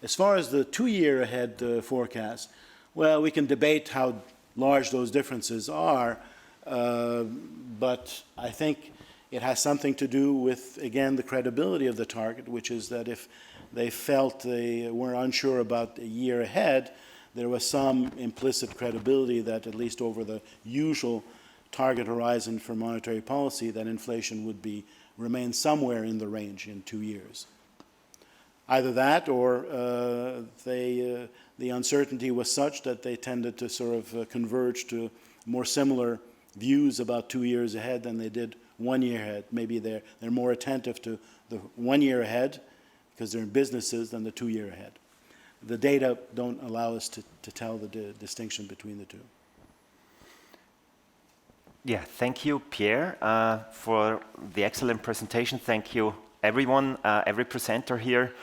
As far as the 2-year ahead forecast, well, we can debate how large those differences are, but I think it has something to do with, again, the credibility of the target, which is that if they felt they were unsure about a year ahead, there was some implicit credibility that at least over the usual target horizon for monetary policy, that inflation would remain somewhere in the range in 2 years. Either that or the uncertainty was such that they tended to sort of converge to more similar views about 2 years ahead than they did 1 year ahead. Maybe they're more attentive to the 1 year ahead because they're in businesses than the 2 year ahead. The data don't allow us to tell the distinction between the two. Yeah, thank you, Pierre, for the excellent presentation. Thank you, everyone, every presenter here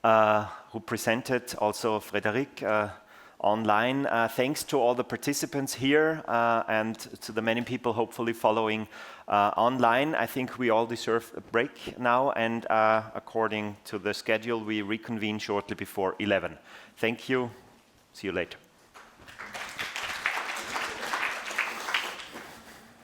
who presented, also Frédérique online. Thanks to all the participants here and to the many people hopefully following online. I think we all deserve a break now, and according to the schedule, we reconvene shortly before 11. Thank you. See you later.